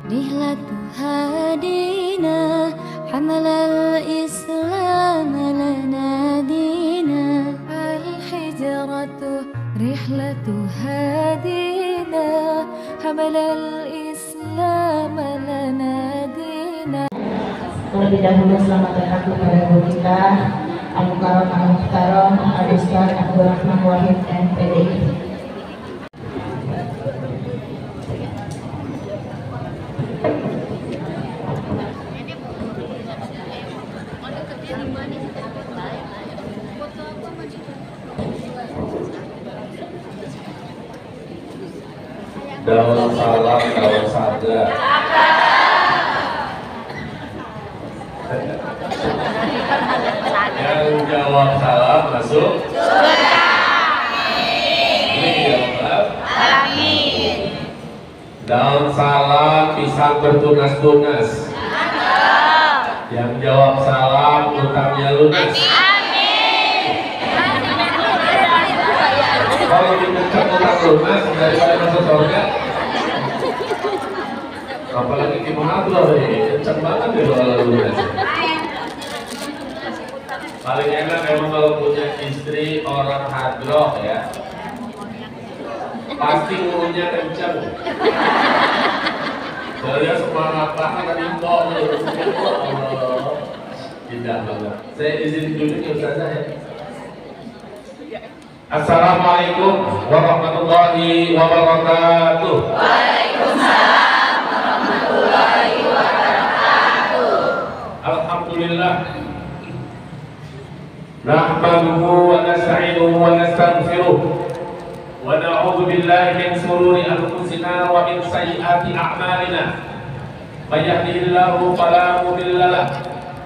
رحلة هادينا حمل الإسلام لنا دينا الحجرة رحلة هادينا حمل الإسلام لنا دينا. Terlebih dahulu selamat datang kepada guru kita Al-Mukarram Al-Muhtaram Al-Ustaz Abdul Rahman Wahid MPDI. Daun salam, daun saja. Yang jawab salam masuk surga. Ini jawab amin. Daun salam pisang bertunas-tunas. Yang jawab salam utangnya lunas. Kalau dipecat utang lunas daripada masuk surga. Apalagi di Manado ini, kencang banget ya kalau lunas. Paling enak memang kalau punya istri orang hadroh ya. Pasti ngurungnya kencang. Saya semangat banget kan impor. Tidak banget. Saya izin duduk ya Ustazah ya. Assalamualaikum warahmatullahi wabarakatuh. Waalaikumsalam warahmatullahi wabarakatuh. Alhamdulillah. Nahmaduhu wa nasta'inuhu wa nastaghfiruh wa na'udzu billahi min shururi anfusina wa min sayyiati a'malina. May yahdihillahu fala mudilla lahu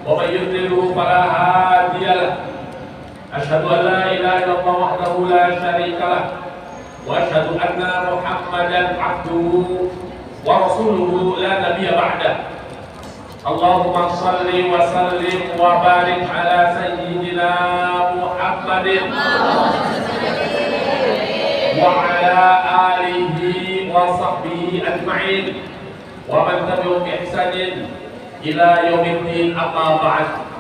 wa may yudlilhu fala hadiya lahu. Asyhadu an la ilaha illallah wahdahu la syarika lah wa asyhadu anna Muhammadan abduhu wa rasuluhu la nabiyya ba'dah. Allahumma shalli wa sallim wa barik ala sayyidina Muhammadin wa ala alihi wa sahbihi ajma'in wa man tabi'ahum bi ihsanin ila yaumiddin, amma ba'd.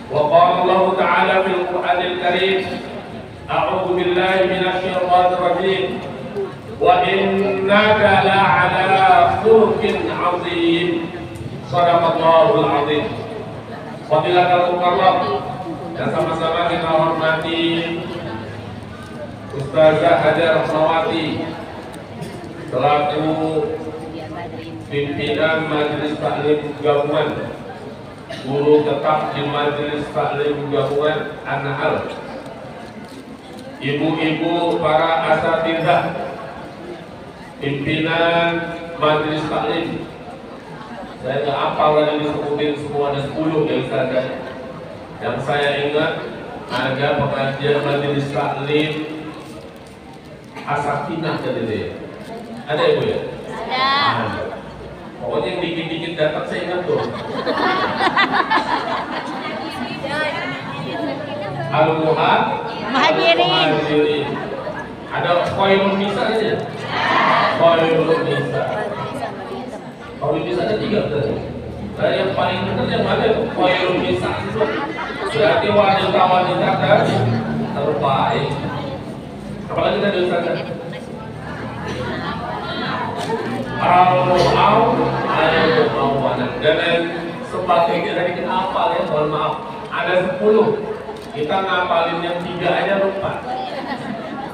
وقال الله تعالى في القرآن الكريم أعوذ بالله من الشيطان الرجيم وإنك لعلى خلق عظيم صدق الله العظيم. Fadilatul Mukarram, dan sama-sama kita hormati Ustazah Hajar Rahmawati selaku pimpinan Majelis Taklim Gabungan, guru tetap di Majelis Taklim Gabungan An-Nahl, ibu-ibu para asatidzah, pimpinan Majelis Taklim. Saya nggak hafal lagi disebutin semua, ada 10 ya Ustazah. Yang saya ingat ada pengajian Majelis Taklim Asakinah tadi deh. Ada ibu ya? Ada. Pokoknya yang dikit-dikit datang saya ingat tuh. Al-Muhajirin. Ada Khairul Nisa aja. Khairul Nisa. Khairul Nisa ada 3 tadi. Nah, yang paling benar yang mana itu Khairul Nisa itu. Berarti wanita-wanita kan terbaik. Apalagi kita dosa-dosa. Dan sebagainya tadi kita hafal ya, mohon maaf ada 10, kita ngapalin yang 3 aja lupa.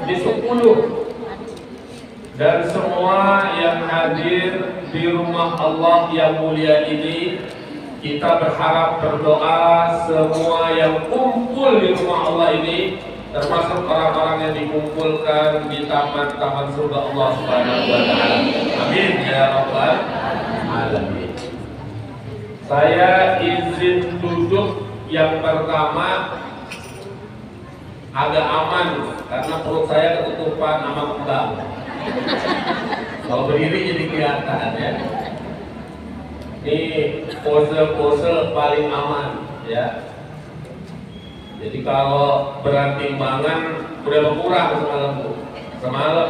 Di 10 dan semua yang hadir di rumah Allah yang mulia ini, kita berharap berdoa semua yang kumpul di rumah Allah ini, termasuk orang-orang yang dikumpulkan di taman-taman surga Allah Subhanahu wa Ta'ala. Amin ya rabbal alamin. Saya izin duduk yang pertama agak aman karena perut saya ketutupan sama kembang. Kalau berdiri jadi kelihatan ya. Ini pose-pose paling aman ya. Jadi kalau berat timbangan udah berkurang semalam.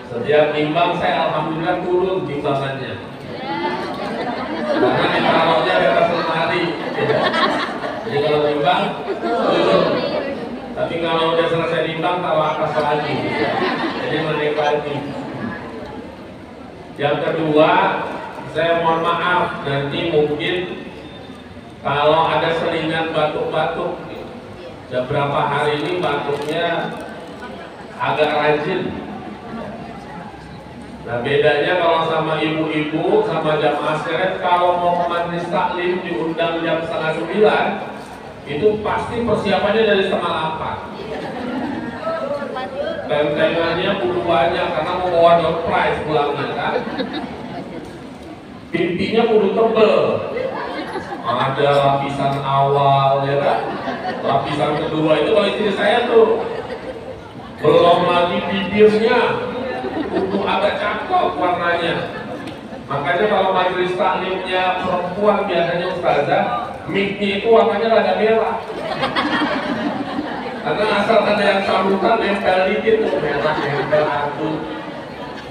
Setiap timbang saya alhamdulillah turun timbangannya. Karena ditaruhnya di atas lemari. Jadi kalau timbang turun. Tapi kalau udah selesai timbang taruh atas lagi. Jadi menikmati. Yang kedua, saya mohon maaf nanti mungkin kalau ada selingan batuk-batuk. Beberapa hari ini batuknya agak rajin. Nah bedanya kalau sama ibu-ibu sama jamaah sekalian, kalau mau ke majelis taklim diundang jam 8:30, itu pasti persiapannya dari 7:30. Tentengannya kudu banyak karena mau bawa door prize pulangnya kan. Pipinya kudu tebel. Ada lapisan awal ya kan. Lapisan kedua itu kalau istri saya tuh belum lagi bibirnya kudu agak cakep warnanya. Makanya kalau majelis taklimnya perempuan biasanya ustazah, mic-nya itu warnanya rada merah. Karena asal ada yang sambutan nempel dikit tuh, merah nempel satu,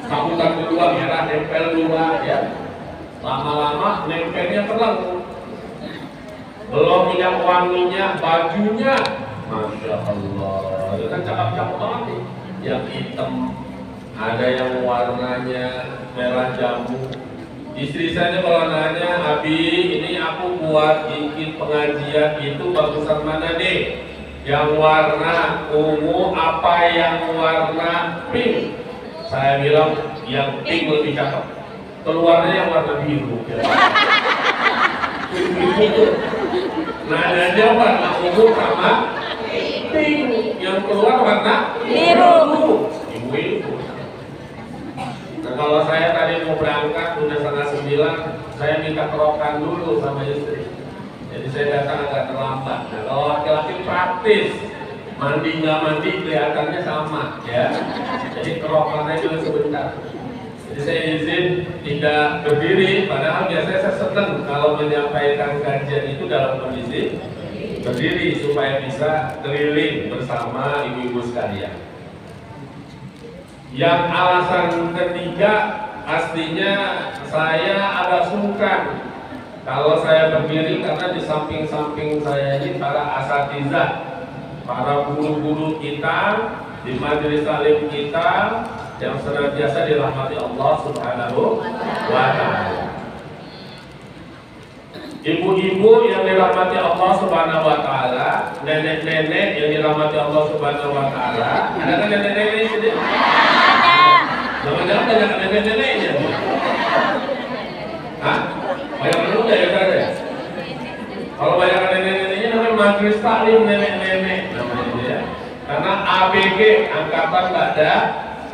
sambutan kedua merah nempel dua ya. Lama-lama nempelnya terlalu. Belum minyak wanginya, bajunya, masya Allah, itu kan cakep-cakep banget nih. Yang hitam, ada yang warnanya merah jambu. Istri saya kalau nanya, Abi, ini aku buat bikin pengajian itu bagusan mana nih? Yang warna ungu apa yang warna pink? Saya bilang yang pink lebih cakep. Keluarnya yang warna biru. Ya. Nah, ada warna ungu sama pink, yang keluar warna biru. Ibu-ibu. Nah, kalau saya tadi mau berangkat udah 8:30, saya minta kerokan dulu sama istri. Jadi saya datang agak terlambat. Nah, kalau laki-laki praktis, mandi nggak mandi kelihatannya sama, ya. Jadi kerokannya dulu sebentar. Jadi saya izin tidak berdiri, padahal biasanya saya senang kalau menyampaikan kajian itu dalam kondisi berdiri supaya bisa keliling bersama ibu-ibu sekalian. Yang alasan ketiga, aslinya saya agak sungkan kalau saya berdiri karena di samping-samping saya ini para asatizah, para guru-guru kita di majelis taklim kita yang senantiasa dirahmati Allah Subhanahu wa Ta'ala. Ibu-ibu yang dirahmati Allah Subhanahu wa Ta'ala, nenek-nenek yang dirahmati Allah Subhanahu wa Ta'ala. Ada kan nenek-nenek di sini? Jangan-jangan banyak nenek-neneknya. Hah? Banyak muda ya saudara? Kalau banyak nenek-neneknya namanya majelis taklim nenek-nenek namanya ya. Karena ABG angkatan Ba'da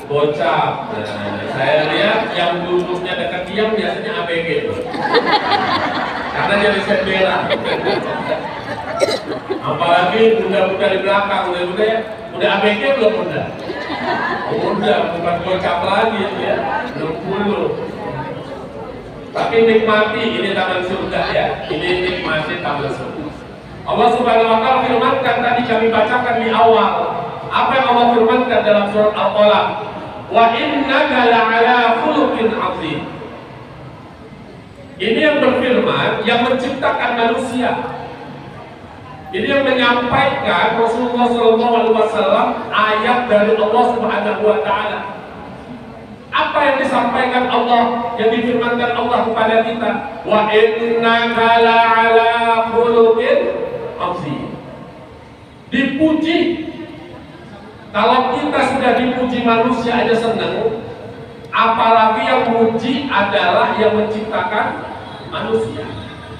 Bocah. Nah, saya lihat yang duduknya dekat diam biasanya ABG tuh. Karena jadi sendera. Apalagi bunda-bunda di belakang, udah ABG belum bunda? Udah, bukan bocah lagi ya, 60. Tapi nikmati, ini taman surga ya. Ini nikmati taman surga. Allah Subhanahu wa Ta'ala firmankan tadi kami bacakan di awal. Apa yang Allah firmankan dalam surat Al-Qalam? Wa innaka la'ala khuluqin 'azim. Ini yang berfirman, yang menciptakan manusia. Ini yang menyampaikan Rasulullah SAW ayat dari Allah Subhanahu wa Ta'ala. Apa yang disampaikan Allah, yang difirmankan Allah kepada kita? Wa innaka la'ala khuluqin 'azim. Dipuji. Kalau kita sudah dipuji manusia aja senang, apalagi yang muji adalah yang menciptakan manusia.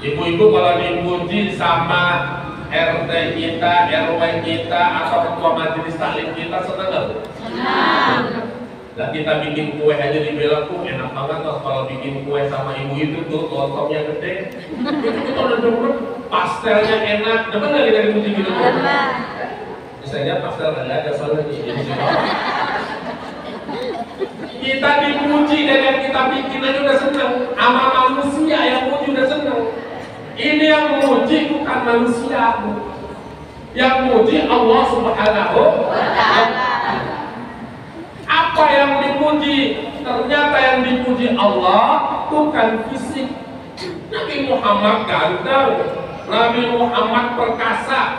Ibu-ibu kalau dipuji sama RT kita, RW kita, atau ketua majelis taklim kita, senang nggak? Senang. Nah, kita bikin kue aja dibilang tuh enak banget loh kalau bikin kue sama ibu itu tuh lontongnya gede. Itu udah demen, pastelnya enak. Demen nggak kita dipuji gitu? Saya lihat pastel nggak ada soalnya di sini. Kita dipuji dan yang kita bikin aja udah seneng. Sama manusia yang muji udah seneng. Ini yang muji bukan manusia. Yang muji Allah Subhanahu wa Ta'ala. Apa Apa yang dipuji? Ternyata yang dipuji Allah bukan fisik. Nabi Muhammad ganteng, Nabi Muhammad perkasa.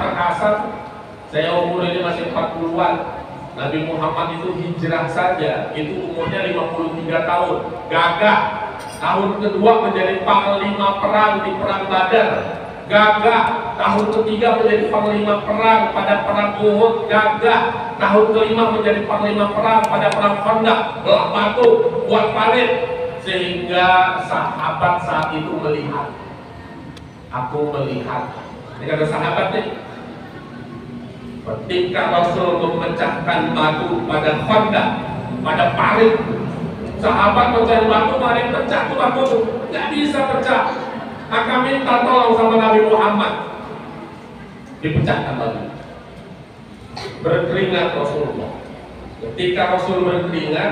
Saya umur ini masih 40-an. Nabi Muhammad itu hijrah saja, itu umurnya 53 tahun. Gagah. Tahun kedua menjadi panglima perang di perang Badar. Gagah. Tahun ketiga menjadi panglima perang pada perang Uhud. Gagah. Tahun kelima menjadi panglima perang pada perang Khandaq. Belah batu, buat parit. Sehingga sahabat saat itu melihat. Aku melihat. Ini kata sahabat nih. Ketika Rasul memecahkan batu pada Khandaq, pada parit, sahabat mencari batu, parit pecah tuh batu tuh, nggak bisa pecah. Maka minta tolong sama Nabi Muhammad, dipecahkan batu. Berkeringat Rasulullah. Ketika Rasul berkeringat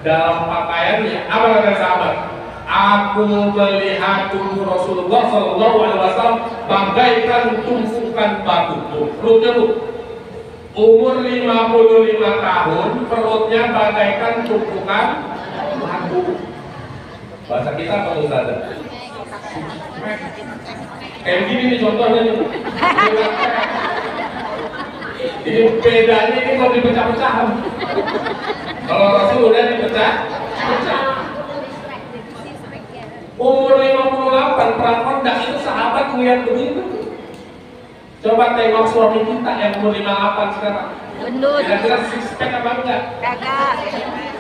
dalam pakaiannya, apa kata sahabat? Aku melihat tubuh Rasulullah SAW bagaikan tumpukan batu. Perutnya tuh. Umur 55 tahun, perutnya bagaikan tumpukan batu. Bahasa kita apa tuh saja? Kayak gini nih contohnya nih. Ini bedanya ini kalau dipecah-pecah. Kalau Rasul udah dipecah. Umur 58 perang Khandaq itu sahabat melihat begitu. Coba tengok suami kita yang umur 58 sekarang. Gendut. Kira-kira six pack apa enggak? Kakak.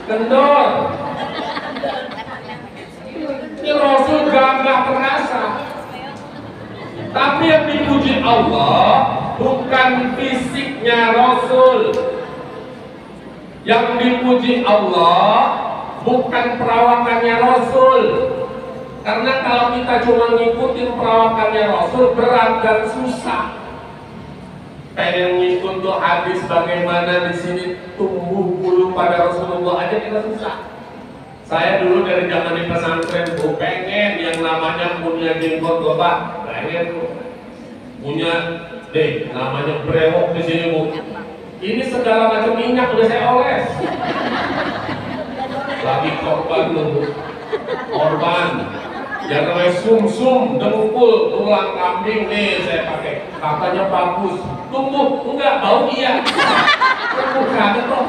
Kendor. Ini Rasul gagah perkasa. Tapi yang dipuji Allah bukan fisiknya Rasul. Yang dipuji Allah bukan perawakannya Rasul. Karena kalau kita cuma ngikutin perawakannya Rasul berat dan susah. Pengen ngikut tuh hadis bagaimana di sini tumbuh bulu pada Rasulullah aja kita susah. Saya dulu dari zaman di pesantren tuh pengen yang namanya punya jenggot bapak, pengen tuh punya namanya brewok di sini bu. Ini segala macam minyak udah saya oles. Lagi korban tuh, korban. Yang namanya sum-sum, dengkul, tulang kambing nih saya pakai. Katanya bagus. Tumbuh enggak, bau iya. Tumbuh kagak kok.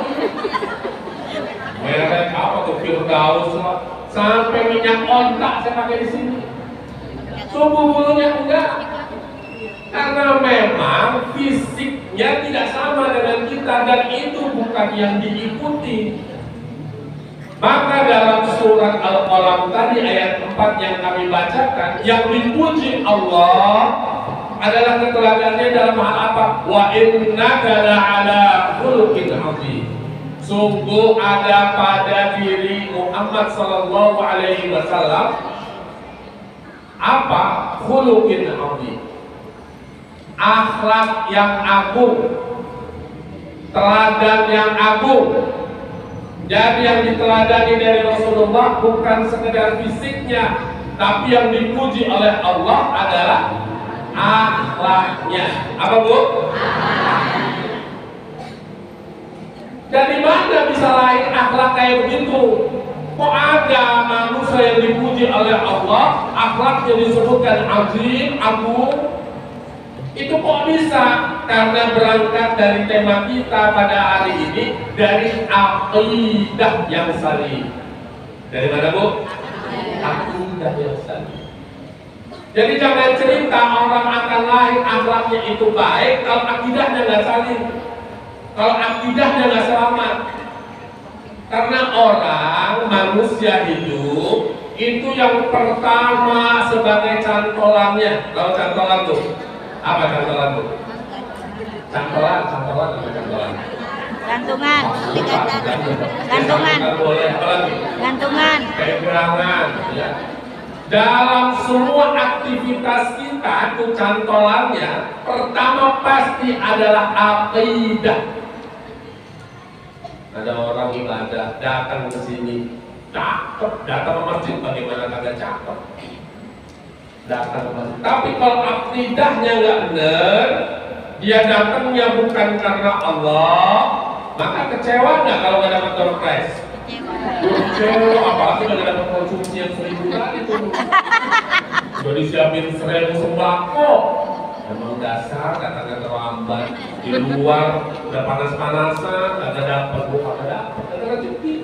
Merek apa tuh Firdaus sampai minyak ontak saya pakai di sini. Tumbuh bulunya enggak. Karena memang fisiknya tidak sama dengan kita dan itu bukan yang diikuti. Maka dalam surat Al-Qalam tadi ayat 4 yang kami bacakan, yang dipuji Allah adalah keteladaannya dalam hal apa? Wa innaka la'ala khuluqin 'azim. Sungguh ada pada diri Muhammad sallallahu alaihi wasallam apa? Khuluqin 'azim. Akhlak yang agung, teladan yang agung. Jadi yang diteladani dari Rasulullah bukan sekedar fisiknya, tapi yang dipuji oleh Allah adalah akhlaknya. Apa bu? Dari mana bisa lahir akhlak kayak begitu? Kok ada manusia yang dipuji oleh Allah, akhlaknya disebutkan azim, agung? Itu kok bisa? Karena berangkat dari tema kita pada hari ini, dari aqidah yang salim. Dari mana bu? Aqidah yang salim. Jadi jangan cerita orang akan lahir akhlaknya itu baik kalau akidahnya nggak salim, kalau akidahnya nggak selamat. Karena orang manusia hidup itu yang pertama sebagai cantolannya. Kalau cantolan tuh apa cantolan tuh? Cantolan apa cantolan? Gantungan. Gantungan. Gantungan. Kayak gerangan. Ya. Dalam semua aktivitas kita itu cantolannya pertama pasti adalah aqidah. Ada orang ibadah datang ke sini, cakep, datang ke masjid bagaimana kagak cakep? Datang ke masjid. Tapi kalau akidahnya nggak benar, dia datangnya bukan karena Allah, maka kecewa nggak kalau nggak dapat door prize? kecewa, apalagi udah dapat konsumsi yang 1000 kali itu. Udah disiapin 1000 sembako. Emang dasar datangnya terlambat. Di luar udah panas-panasan, kagak dapat, kagak dapat, kagak rezeki.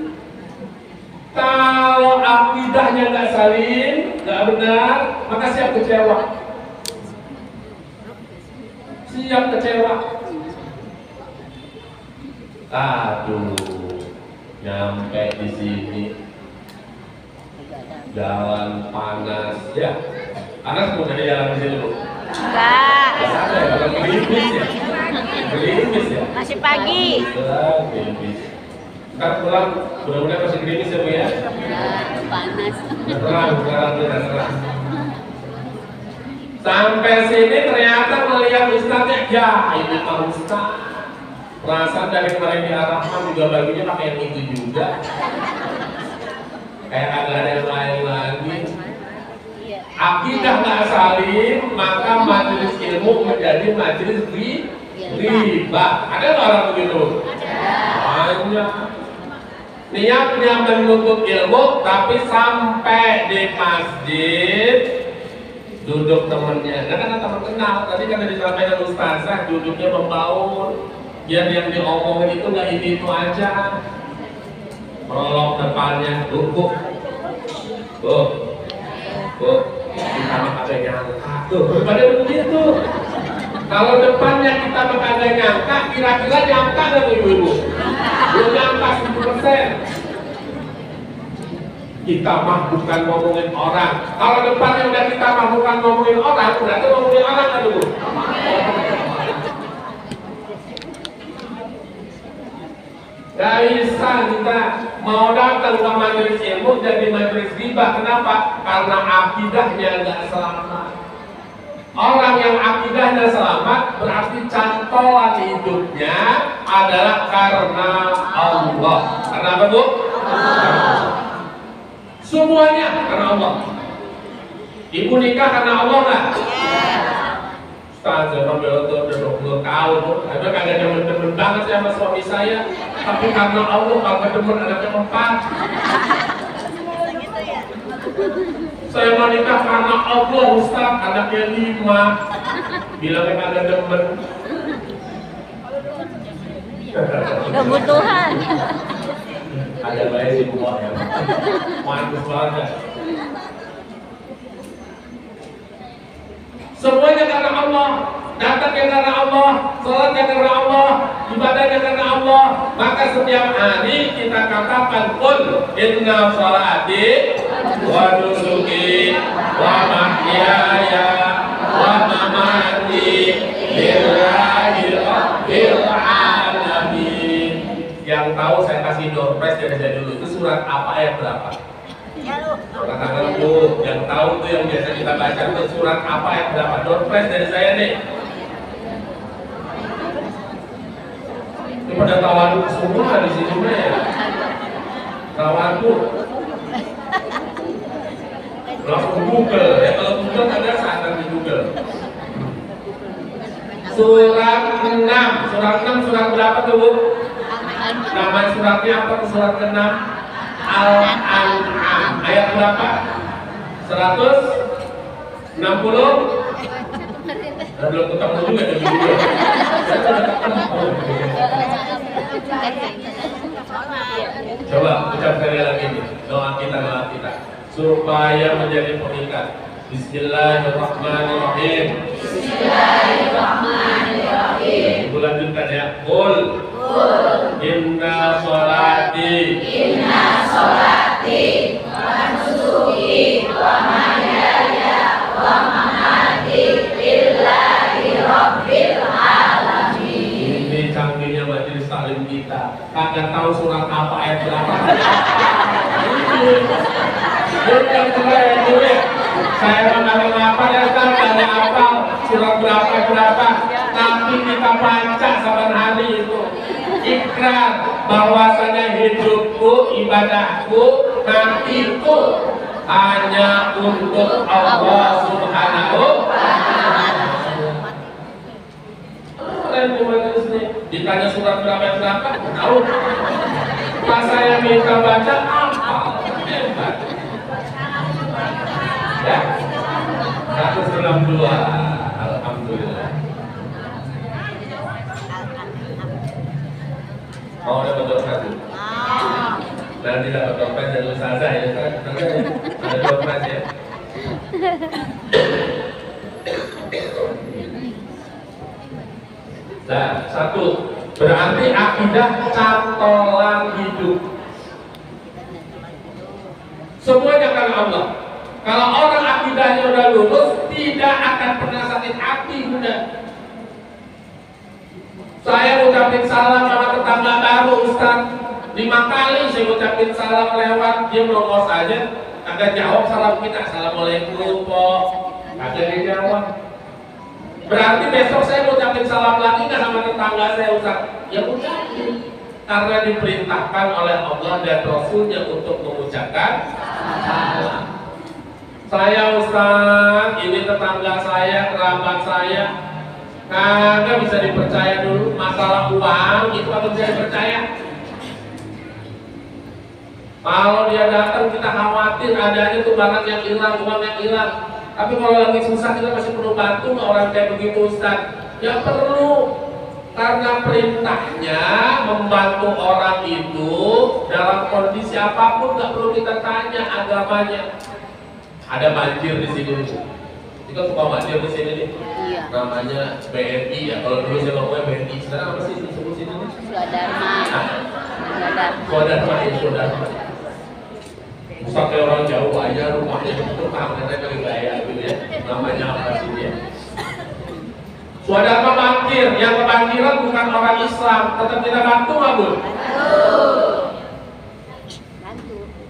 Kalau akidahnya nggak salim, nggak benar, maka siap kecewa. Siap kecewa. Aduh, nyampe di sini, jalan panas ya. Panas bukan di jalan di sini bu? Enggak. Nggak ada ya, kalau gerimis ya. Gerimis ya. Masih pagi. Gerimis. Ntar pulang, mudah-mudahan masih gerimis ya bu ya. Panas. Terang, sekarang udah terang. Sampai sini ternyata melihat ustadznya, ya ini Pak Ustadz. Perasaan dari kemarin di Ar-Rahman juga bajunya pakai yang itu juga. Kayak agak ada yang lain lagi. Akidah nggak salim, maka majelis ilmu menjadi majelis riba. Ada nggak orang begitu? Banyak. Niatnya menuntut ilmu, tapi sampai di masjid duduk temennya. Nah kan teman kenal. Tadi kan disampaikan ustazah duduknya membaur. Biar yang diomongin itu nggak itu aja. Prolog depannya, bu, kita mah kagak nyangka tuh. Pada begitu. Kalau depannya kita mah kagak nyangka, kira-kira nyangka nggak tuh ibu-ibu? Belum nyangka 10%. Kita mah bukan ngomongin orang. Kalau depannya udah kita mah bukan ngomongin orang, berarti ngomongin orang nggak tuh? Gak bisa kita mau datang ke majelis ilmu jadi majelis riba. Kenapa? Karena akidahnya gak selamat. Orang yang akidahnya selamat berarti cantolan hidupnya adalah karena Allah. Karena apa bu? Semuanya karena Allah. Ibu nikah karena Allah nggak? Ustaz, saya udah 20 tahun, saya kagak demen-demen banget sih sama suami saya. Tapi karena Allah kagak demen anaknya 4. Saya mau nikah karena Allah Ustaz, anaknya 5. Bilangnya kagak demen. Kebutuhan. Ada baik sih buah ya. Mantus banget. Semuanya karena Allah, datangnya karena Allah, sholatnya karena Allah, ibadahnya karena Allah. Maka setiap hari kita katakan qul inna sholati wa nusuki wa mahyaya wa mamati lillahi rabbil alamin. Yang tahu saya kasih door prize dari saya dulu. Itu surat apa ayat berapa? Katakan bu, yang tahu tuh yang biasa kita baca itu surat apa yang berapa? Door prize dari saya nih. Ini pada tawaduk semua di sini ya. Tawaduk. Langsung Google ya, kalau Google ada saat di Google. Surat 6, surat berapa tuh bu? Nama suratnya apa? Surat ke-6 Al-An'am ayat berapa? 160? Belum ketemu juga dari video. Coba ucap sekali lagi nih, doa kita supaya menjadi pengikat. Bismillahirrahmanirrahim. Bismillahirrahmanirrahim. Ibu lanjutkan ya. Qul inna sholati wa nusuki wa mahyaya wa mamati lillahi rabbil alamin. Ini canggihnya majelis taklim kita. Kagak tahu surat apa ayat berapa. Bukan keren dulu. Saya mengenal apa ya kan, ada apa surat berapa, tapi kita baca saban hari itu ikrar bahwasanya hidupku, ibadahku, matiku hanya untuk Allah Subhanahu wa Ta'ala. Keren gimana sih? Ditanya surat berapa, tahu? Pas saya minta baca apa? Nah, satu, berarti akidah cantolan hidup. Semuanya karena Allah. Kalau orang akidahnya udah lurus, tidak akan pernah sakit hati, Bunda. Saya ucapin salam sama tetangga baru, Ustaz. 5 kali saya ucapin salam lewat, dia melongos aja, agak jawab salam kita, assalamualaikum, Pak. Agak dijawab. Berarti besok saya ucapin salam lagi nggak sama tetangga saya, Ustaz? Ya ucapin, karena diperintahkan oleh Allah dan Rasulnya untuk mengucapkan salam. Saya, Ustaz, ini tetangga saya, kerabat saya, kagak bisa dipercaya dulu. Masalah uang itu atau bisa dipercaya? Kalau dia datang kita khawatir adanya tuh barang yang hilang, uang yang hilang. Tapi kalau lagi susah kita masih perlu bantu orang kayak begitu, Ustaz. Ya perlu, karena perintahnya membantu orang itu dalam kondisi apapun, nggak perlu kita tanya agamanya. Ada banjir di sini. Kita suka banjir di sini nih. Iya. Namanya BNI ya. Kalau dulu saya ngomongnya BNI, sekarang apa sih disebut sini? Swadharma. Swadharma ya, Swadharma. Usah kayak orang jauh aja rumahnya itu tangannya dari gaya gitu ya. Namanya apa sih dia? Swadharma banjir, yang kebanjiran bukan orang Islam, tetap kita bantu nggak, Bu?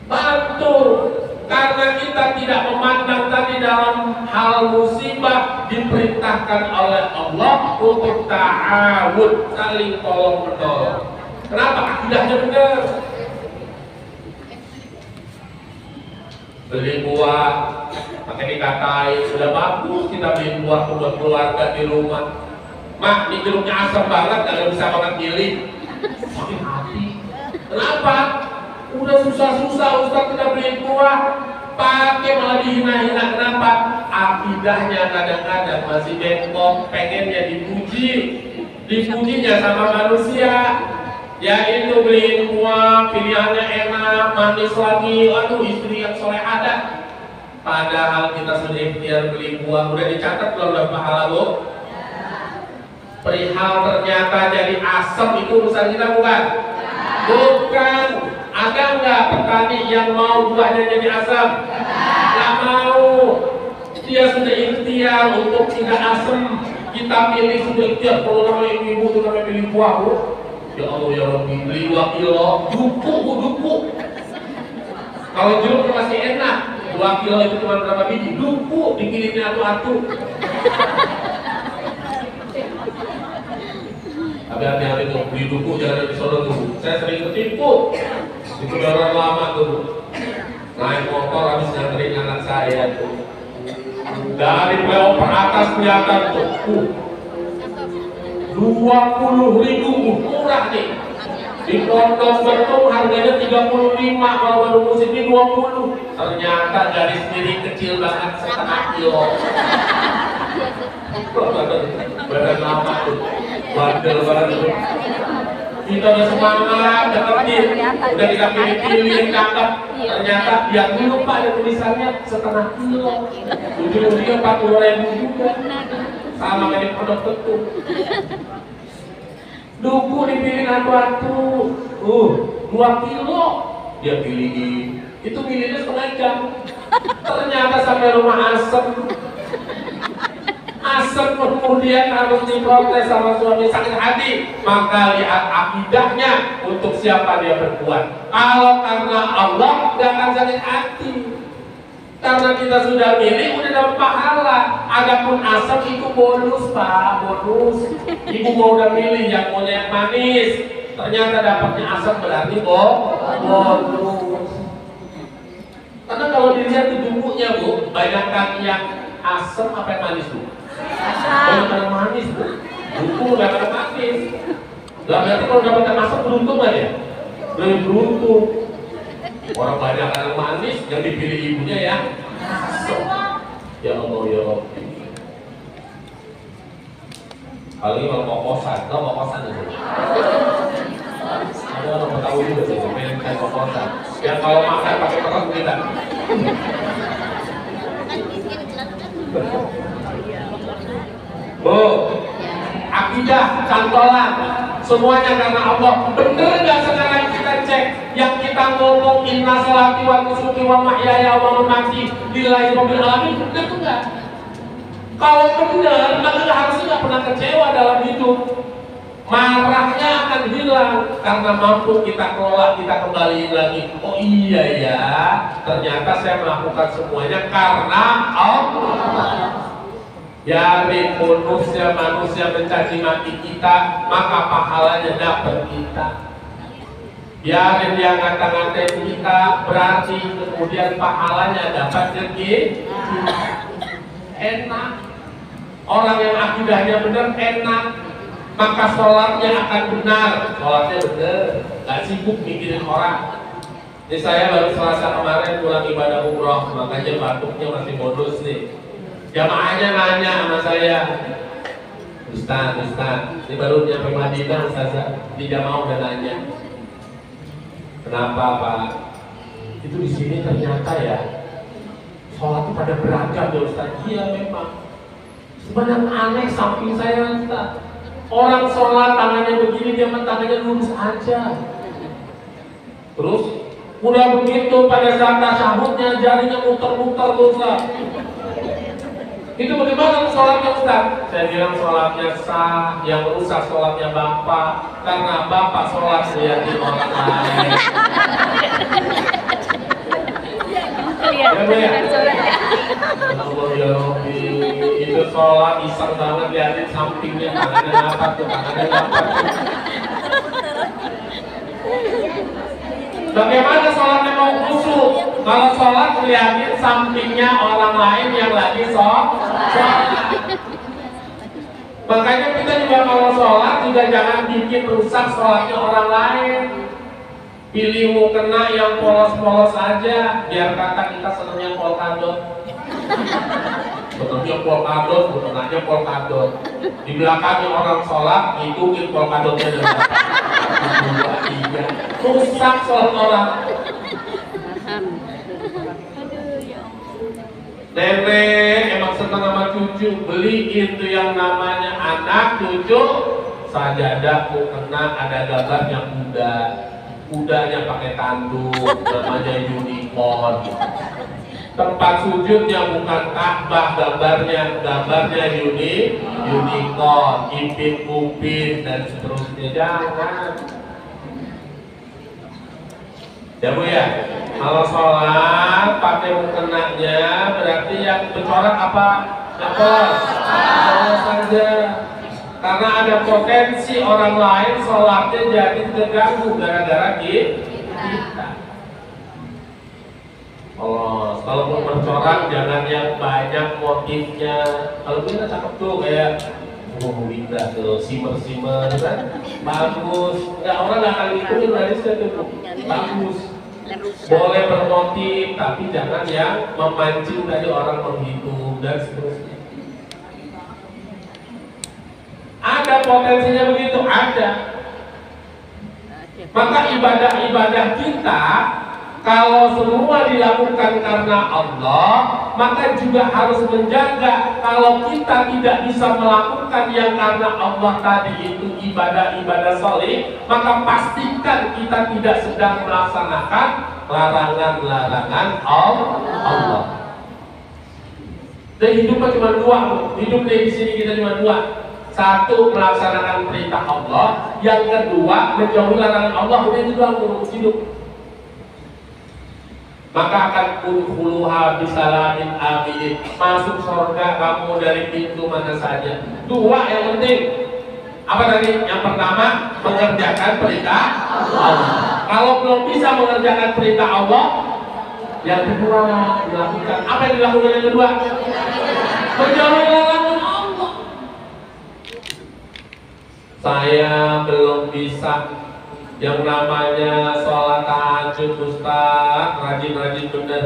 Bantu. Karena kita tidak memandang tadi dalam hal musibah diperintahkan oleh Allah untuk ta'awun, saling tolong menolong. Kenapa? Akidahnya benar. Beli buah, pakai dikatai, sudah bagus kita beli buah buat keluarga di rumah. Mak, ini jeruknya asam banget, gak bisa banget pilih. Sakit hati. Kenapa? Udah susah-susah Ustaz kita beli buah, pakai malah dihina-hina. Kenapa? Akidahnya kadang-kadang masih bengkok, pengennya dipuji, dipujinya sama manusia. Ya itu beli buah, pilihannya enak, manis lagi, aduh istri yang soleh ada. Padahal kita sudah ikhtiar beli buah, udah dicatat belum dapat pahala, Bu? Perihal ternyata jadi asam itu urusan kita bukan? Bukan. Ada nggak petani yang mau buahnya jadi asam? Nggak mau. Dia sudah ikhtiar untuk tidak asam. Kita pilih sudah ikhtiar. Kalau namanya ibu-ibu itu namanya pilih buah, Bu. Ya Allah ya Rabbi, beli 2 kilo, duku, Bu, duku. Kalau jeruk masih enak, 2 kilo itu cuma berapa biji? Duku, dipilihnya atu-atu. Tapi hati-hati tuh, beli duku jangan disono tuh. Saya sering ketipu. Itu orang lama tuh, naik motor habis nganterin anak saya tuh. Dari flyover atas kelihatan tuh, 20.000, murah nih. Di Pondok Betung harganya 35, kalau baru musim ini 20. Ternyata garis miring kecil banget, setengah kilo. Badan lama tuh, bandel banget tuh. Kita udah semangat, udah ngerti, udah kita pilih-pilih yang cakep. Ternyata yang dulu Pak ada tulisannya setengah kilo, ujung-ujungnya 40.000 juga. Sama kayak di Pondok Betung. Duku dipilih atu-atu, 2 kilo dia pilihin. Itu pilihnya setengah jam. Ternyata sampai rumah asem. Asem kemudian harus diprotes sama suami, sakit hati. Maka lihat akidahnya untuk siapa dia berbuat. Kalau karena Allah gak akan sakit hati. Karena kita sudah milih udah dapat pahala. Adapun asam itu bonus Pak, bonus. Ibu mau udah milih yang maunya yang manis, ternyata dapatnya asam berarti bonus. Karena kalau dilihat di bumbunya Bu, banyakkan yang asam apa yang manis Bu? Banyak yang manis Bu. Bumbu gak ada manis. Lah berarti kalau dapatkan asam beruntung aja. Lebih beruntung. Orang banyak yang manis, yang dipilih ibunya ya asam. Ya Allah ya Rabbi. Kali ini mau kosan, tau mau kosan itu? Ada orang mau tahu juga sih, main kayak kosan. Yang kalau makan pakai perut kita. Bu, akidah, cantolan, semuanya karena Allah. Bener nggak sekarang kita cek yang kita ngomong inna sholati wa nusuki wa mahyaya wa mamati lillahi rabbil alamin, bener tuh nggak? Kalau bener, maka harusnya nggak pernah kecewa dalam hidup. Marahnya akan hilang karena mampu kita kelola, kita kembaliin lagi. Oh iya ya, ternyata saya melakukan semuanya karena Allah. Ya bonusnya manusia mencaci maki kita, maka pahalanya dapat kita. Ya dia ngata-ngatain kita, berarti kemudian pahalanya dapat jadi enak. Orang yang akidahnya benar enak, maka sholatnya akan benar. Sholatnya benar, gak sibuk mikirin orang. Ini saya baru Selasa kemarin pulang ibadah umroh, makanya batuknya masih bonus nih. Jamaahnya nanya sama saya, Ustaz, ini baru nyampe Madinah, Ustazah, di jamaah udah nanya, kenapa Pak? Itu di sini ternyata ya, sholat itu pada beragam ya Ustaz. Iya memang. Sebenarnya aneh samping saya Ustaz. Orang sholat tangannya begini, dia tangannya lurus aja. Terus, udah begitu pada saat tasyahudnya jarinya muter-muter Ustaz. Itu bagaimana sholatnya Ustaz? Saya bilang sholatnya sah, yang rusak sholatnya Bapak, karena Bapak sholat lihatin orang lain. Ya Bu ya? Allah ya Rabbi, itu sholat iseng banget lihatin sampingnya, tangannya apa tuh, tangannya apa tuh. Bagaimana sholatnya mau khusyuk? Kalau sholat lihatin sampingnya orang lain yang lagi sholat. Makanya kita juga kalau sholat juga jangan bikin rusak sholatnya orang lain. Pilih mukena yang polos-polos aja, biar kata kita senangnya polkadot. Senangnya polkadot, mukenanya polkadot. Di belakangnya orang sholat, ngitungin polkadotnya dengan rusak sholat orang. Nenek emang senang sama cucu, beliin tuh yang namanya anak cucu sajadah mukena ada gambarnya kuda. Kudanya pakai tanduk, namanya unicorn. Tempat sujudnya bukan Ka'bah, gambarnya unicorn, ipin-upin dan seterusnya. Jangan. Ya Bu ya, kalau sholat pakai mukenanya berarti yang bercorak apa? Polos saja. Karena ada potensi orang lain sholatnya jadi terganggu gara-gara kita. Oh, kalau mau bercorak jangan yang banyak motifnya. Kalau kita cakep tuh kayak indah tuh, simer-simer kan, bagus. Nggak, orang nggak akan ngikutin dari situ. Bagus. Boleh bermotif, tapi jangan yang memancing tadi orang menghitung dan seterusnya. Ada potensinya begitu, ada. Maka ibadah-ibadah kita kalau semua dilakukan karena Allah, maka juga harus menjaga kalau kita tidak bisa melakukan yang karena Allah tadi itu ibadah-ibadah sholih, maka pastikan kita tidak sedang melaksanakan larangan-larangan Allah. Dan hidupnya cuma dua, hidup di sini kita cuma dua. Satu, melaksanakan perintah Allah. Yang kedua, menjauhi larangan Allah. Udah itu doang urus hidup. Maka akan udkhuluha bisalamin amin. Masuk surga kamu dari pintu mana saja. Dua yang penting. Apa tadi? Yang pertama, mengerjakan perintah Allah. Kalau belum bisa mengerjakan perintah Allah, yang kedua dilakukan. Apa yang dilakukan yang kedua? Menjauhi larangan Allah. Saya belum bisa yang namanya sholat tahajud Ustaz, rajin-rajin bener.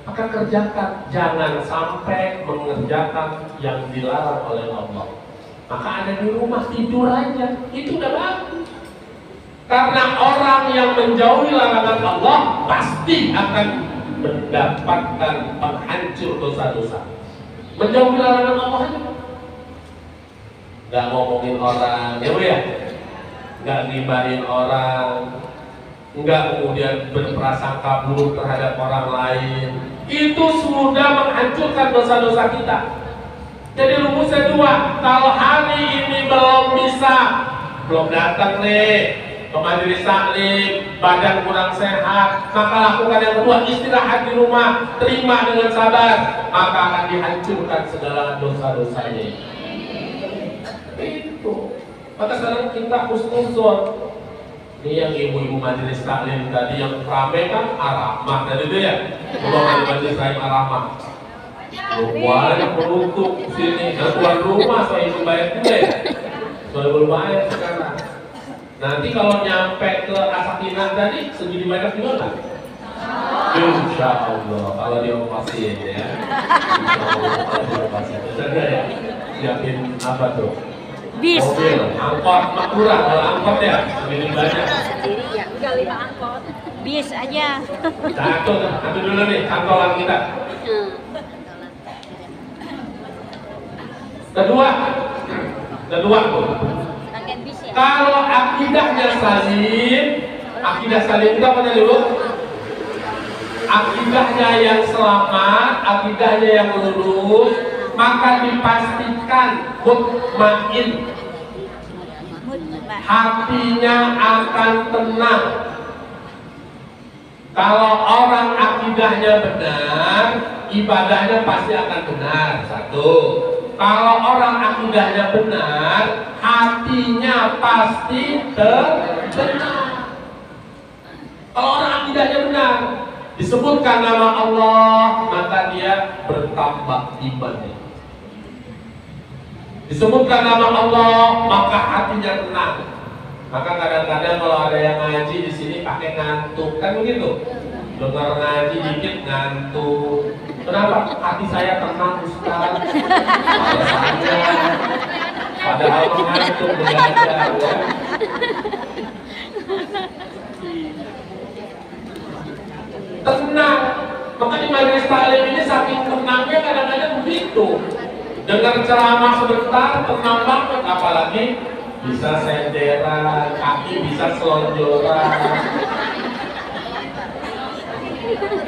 Maka kerjakan, jangan sampai mengerjakan yang dilarang oleh Allah. Maka ada di rumah tidur aja, itu udah bagus. Karena orang yang menjauhi larangan Allah pasti akan mendapatkan penghancur dosa-dosa. Menjauhi larangan Allah aja. nggak ngomongin orang, ya Bu ya, nggak ngibarin orang, nggak kemudian berprasangka buruk terhadap orang lain. Itu sudah menghancurkan dosa-dosa kita. Jadi rumusnya dua, kalau hari ini belum datang nih ke majelis taklim, badan kurang sehat, maka lakukan yang kedua, istirahat di rumah, terima dengan sabar, maka akan dihancurkan segala dosa-dosanya. Itu. Maka sekarang kita husnuzon. Ini yang ibu-ibu majelis taklim tadi yang rame kan Ar-Rahmah tadi itu ya. Kalau majelis taklim Ar-Rahmah. Banyak penuntuk sini, dan tuan rumah saya itu bayar juga ya. Sudah belum bayar sekarang. Nanti kalau nyampe ke Asakinan tadi segini banyak juga nggak? Insya Allah kalau dia ompasin ya. Insya Allah kalau dia ompasin. Bisa ya? Siapin apa tuh? Bis. Mobil, angkot, Makura, kalau angkot ya segini banyak. Udah 5 angkot. Bis aja. Satu dulu nih kantoran kita. Kedua Bu. Kalau akidahnya salim, akidah salim itu apa tadi Bu? Akidahnya yang selamat, akidahnya yang lurus, maka dipastikan mutmain, hatinya akan tenang. Kalau orang akidahnya benar, ibadahnya pasti akan benar. Satu. Kalau orang akidahnya benar, hatinya pasti tenang. Kalau orang akidahnya benar, disebutkan nama Allah, maka dia bertambah imannya. Disebutkan nama Allah, maka hatinya tenang. Maka kadang-kadang kalau ada yang ngaji di sini pakai ngantuk, kan begitu? Dengar ngaji dikit ngantuk. Kenapa? Hati saya tenang Ustaz. Alasannya padahal mengantuk belajar ya. Tenang. Maka di majelis taklim ini saking tenangnya kadang-kadang begitu. Dengar ceramah sebentar tenang banget, apalagi bisa senderan, kaki bisa selonjoran.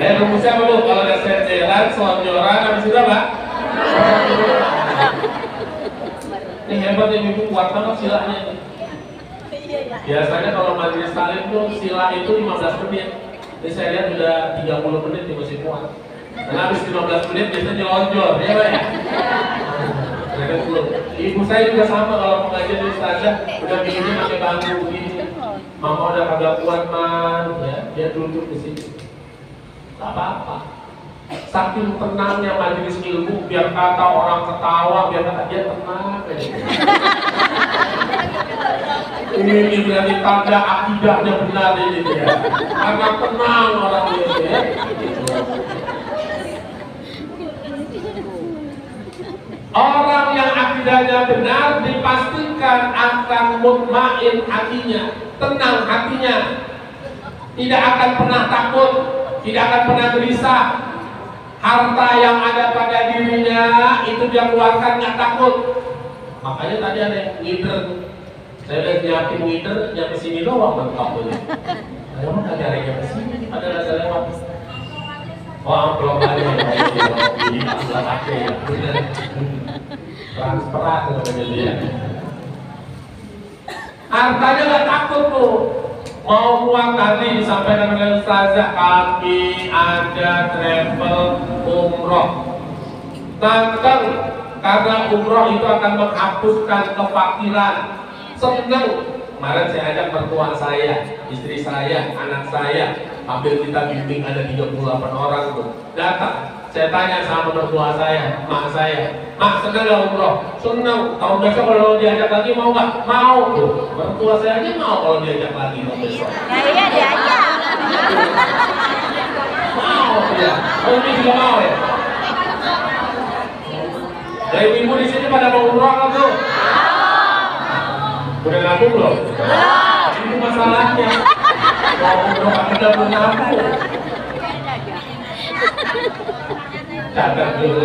Rumusnya apa Bu? Kalau ada senderan, selonjoran, habis itu apa? Ini hebat ya Ibu, kuat banget silanya. Biasanya kalau majelis taklim tuh sila itu 15 menit. Ini saya lihat udah 30 menit di masih kuat. Dan habis 15 menit biasanya nyelonjor, ya Pak ya? Ibu saya juga sama kalau pengajian di ustazah udah begini pakai bangku begini. Mama udah kagak kuat man, ya, dia duduk di sini. Gak apa-apa. Saking tenangnya majelis ilmu, biar kata orang ketawa, biar kata dia tenang aja. Ini berarti tanda akidahnya benar ini ya. Karena tenang orang ini ya. Orang yang akidahnya benar dipastikan akan mutmain hatinya, tenang hatinya, tidak akan pernah takut, tidak akan pernah gelisah. Harta yang ada pada dirinya itu dia keluarkan nggak takut. Makanya tadi ada yang ngider, saya udah nyiapin ngider, nyampe sini doang mentoknya. Emang kagak ada yang kesini, ada rasa lewat. Oh amplop aja ini masalah pakai ya, bener. Transferan namanya dia. Hartanya nggak takut tuh. Mau keluar tadi disampaikan oleh ustazah, kami ada travel umroh. Tantang karena umroh itu akan menghapuskan kefakiran. Senang. Kemarin saya ajak mertua saya, istri saya, anak saya, hampir kita bimbing ada 38 orang tuh. Datang, saya tanya sama mertua saya, mak saya, mak senang gak umroh? Senang. Tahun besok kalau diajak lagi mau nggak? Mau tuh. Mertua saya aja mau kalau diajak lagi tahun besok. Ya iya diajak. Mau ya. Oh ini juga mau ya. Dari ibu di sini pada mau umroh kan tuh? Udah nabung belum? Ini masalahnya. Mau umroh kan udah belum nabung. Catat dulu.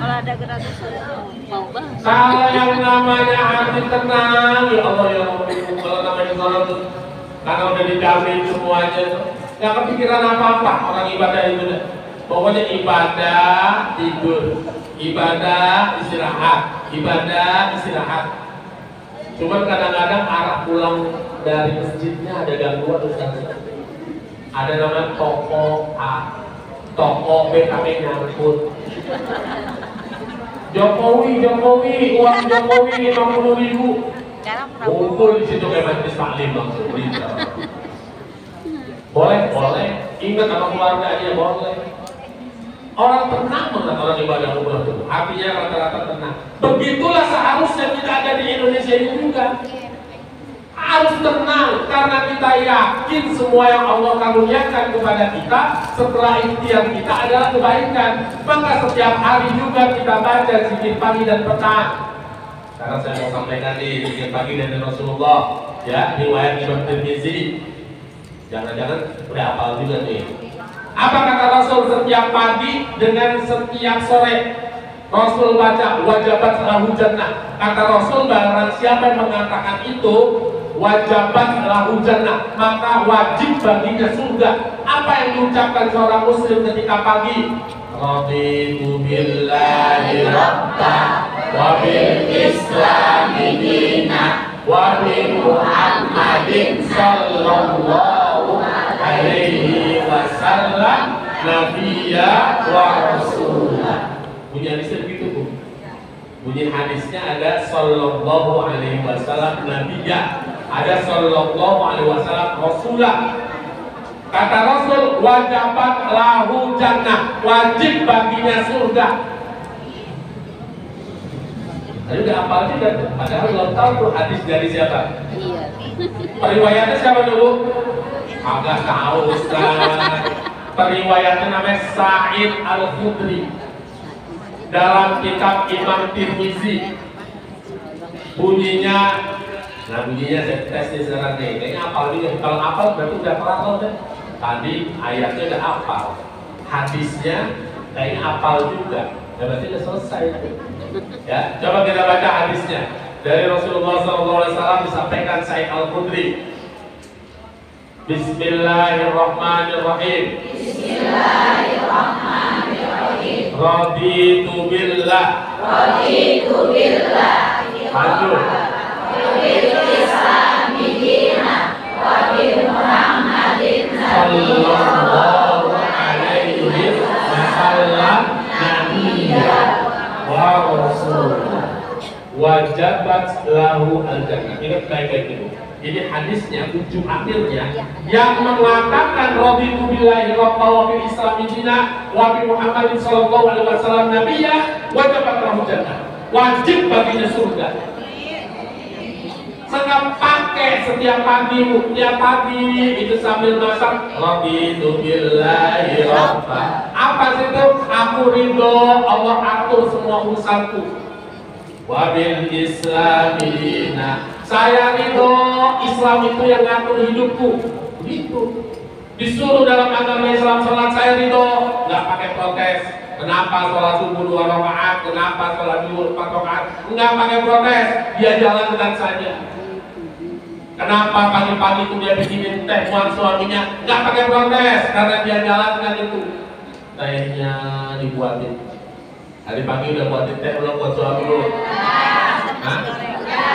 Kalau ada gratis mau banget. Kalau yang namanya hati tenang, ya Allah ya Allah, kalau namanya sholat tuh, karena udah dijamin semuanya tuh, nggak kepikiran apa-apa orang ibadah itu deh. Pokoknya ibadah tidur, ibadah istirahat, ibadah istirahat. Cuman kadang-kadang arah pulang dari masjidnya ada gangguan Ustaz. Ada namanya toko A, toko B kami nyangkut. Jokowi, uang Jokowi 50.000. Kumpul di situ kayak majelis taklim langsung berita. Boleh, ingat sama keluarganya boleh. Orang tenang banget orang ibadah umrah itu, hatinya rata-rata tenang. Begitulah seharusnya kita ada di Indonesia ini juga. Harus tenang karena kita yakin semua yang Allah karuniakan kepada kita setelah ikhtiar kita adalah kebaikan. Maka setiap hari juga kita baca zikir pagi dan petang. Sekarang saya mau sampaikan di zikir pagi dari Rasulullah, ya, riwayat Imam Tirmizi. Jangan-jangan udah hafal juga nih. Apa kata Rasul setiap pagi dengan setiap sore? Rasul baca wajabat lahu jannah. Kata Rasul barang siapa yang mengatakan itu wajabat lahu jannah, maka wajib baginya surga. Apa yang diucapkan seorang muslim ketika pagi? Raditu billahi rabba wa bil islami dina wa bi Muhammadin sallallahu alaihi wasallam nabiyya wa rasulah. Bunyi hadisnya begitu, Bu. Bunyi hadisnya ada sallallahu alaihi wasallam nabiyya, ada sallallahu alaihi wasallam rasulah. Kata Rasul wajabat lahu jannah, wajib baginya surga. Tadi udah hafal juga tuh, padahal belum tahu tuh hadis dari siapa. Iya. Periwayatnya siapa dulu? Agak tahu Ustaz. Periwayatnya namanya Sa'id Al-Khudri dalam kitab Imam Tirmizi. Bunyinya saya tes nih sekarang nih. Kayaknya hafal juga. Kalau hafal berarti udah kelar deh. Tadi ayatnya udah hafal, hadisnya kayaknya hafal juga. Ya berarti udah selesai. Ya, coba kita baca hadisnya dari Rasulullah SAW disampaikan Sa'id Al-Khudri. Bismillahirrahmanirrahim. Bismillahirrahmanirrahim. Raditu billah. Maju. Sallallahu alaihi wasallam nabiyya wa rasulah wajabat lahu al-jannah. Ingat baik-baik itu. Jadi hadisnya ujung akhirnya yang mengatakan raditu billahi rabba wa bil islami dina wa bi Muhammadin sallallahu alaihi wasallam nabiyya wajabat lahu jannah. Wajib baginya surga. Sengaja pakai setiap pagi, tiap pagi itu sambil masak raditu billahi rabba. Apa sih itu? Aku ridho Allah atur semua urusanku. Wa bil islami dina. Saya ridho Islam itu yang ngatur hidupku. Begitu. Disuruh dalam agama Islam sholat saya ridho, nggak pakai protes. Kenapa sholat subuh 2 rakaat? Kenapa sholat zuhur 4 rakaat? Nggak pakai protes. Dia jalankan saja. Kenapa pagi-pagi itu dia bikinin teh buat suaminya? Nggak pakai protes karena dia jalankan itu. Tehnya dibuatin. Hari pagi udah buatin teh belum buat suami lu? Hah?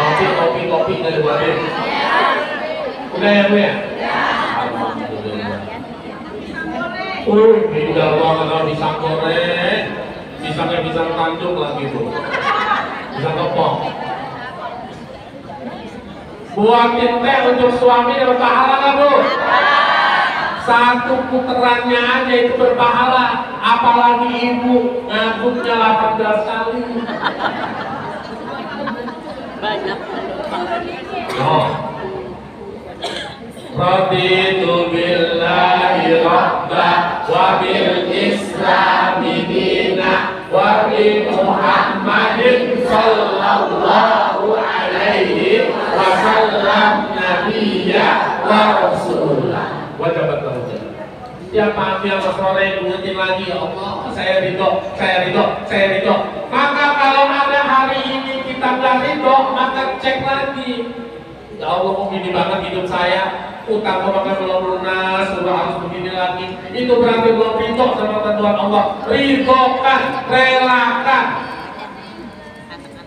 Kopi nggak dibuatin? Udah ya Bu ya? Alhamdulillah. Indah banget kalau pisang goreng. Pisangnya pisang tanjung lagi Bu. Pisang kepong. Buatin teh untuk suami dapat pahala nggak Bu? Satu puterannya aja itu berpahala, apalagi ibu ngaduknya 18 kali. Banyak. Oh. Raditu billahi rabba wa bil islami dina wa bi Muhammadin sallallahu alaihi wasallam nabiyya wa rasulah. Wajabat lahu jannah. Tiap pagi sama sore ingetin lagi, ya Allah, saya ridho, saya ridho, saya ridho. Maka kalau ada hari ini kita nggak ridho, maka cek lagi. Ya Allah, kok gini banget hidup saya, utang kemakan belum lunas, sudah harus begini lagi. Itu berarti belum ridho sama ketentuan Allah. Ridhokan, relakan.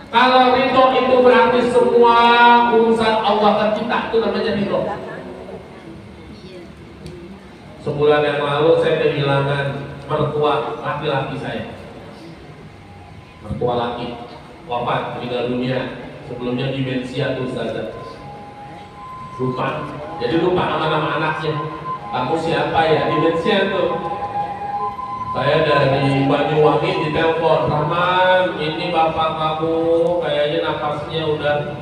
Kalau ridho itu berarti semua urusan Allah ke kita, itu namanya ridho. Sebulan yang lalu saya kehilangan mertua laki-laki saya. Mertua laki wafat, meninggal dunia. Sebelumnya demensia tuh Ustazah. Lupa, jadi lupa nama-nama anaknya. Kamu siapa ya? Demensia tuh. Saya dari Banyuwangi ditelepon, Rahman, ini bapak kamu kayaknya nafasnya udah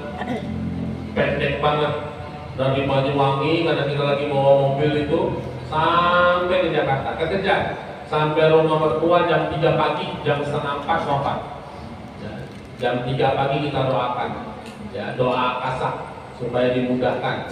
pendek banget. Dari Banyuwangi karena kita lagi bawa mobil itu sampai di Jakarta, kekejar sampai rumah mertua jam 3 pagi, jam setengah 4 wafat. Ya, jam 3 pagi kita doakan, ya, doa kasak supaya dimudahkan.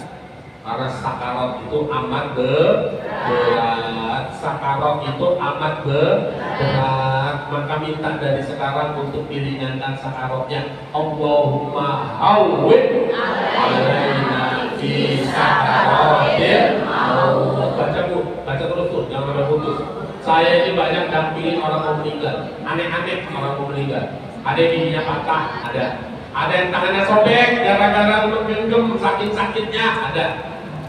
Karena sakarat itu amat berat, sakarat itu amat berat. Maka minta dari sekarang untuk diringankan sakaratnya. Allahumma hawwin alaina fi sakaratil maut. Baca bu, baca terus tuh, jangan sampai putus. Saya ini banyak dampingin orang mau meninggal, aneh-aneh orang mau meninggal. Ada yang giginya patah, ada yang tangannya sobek gara-gara menggem saking sakitnya,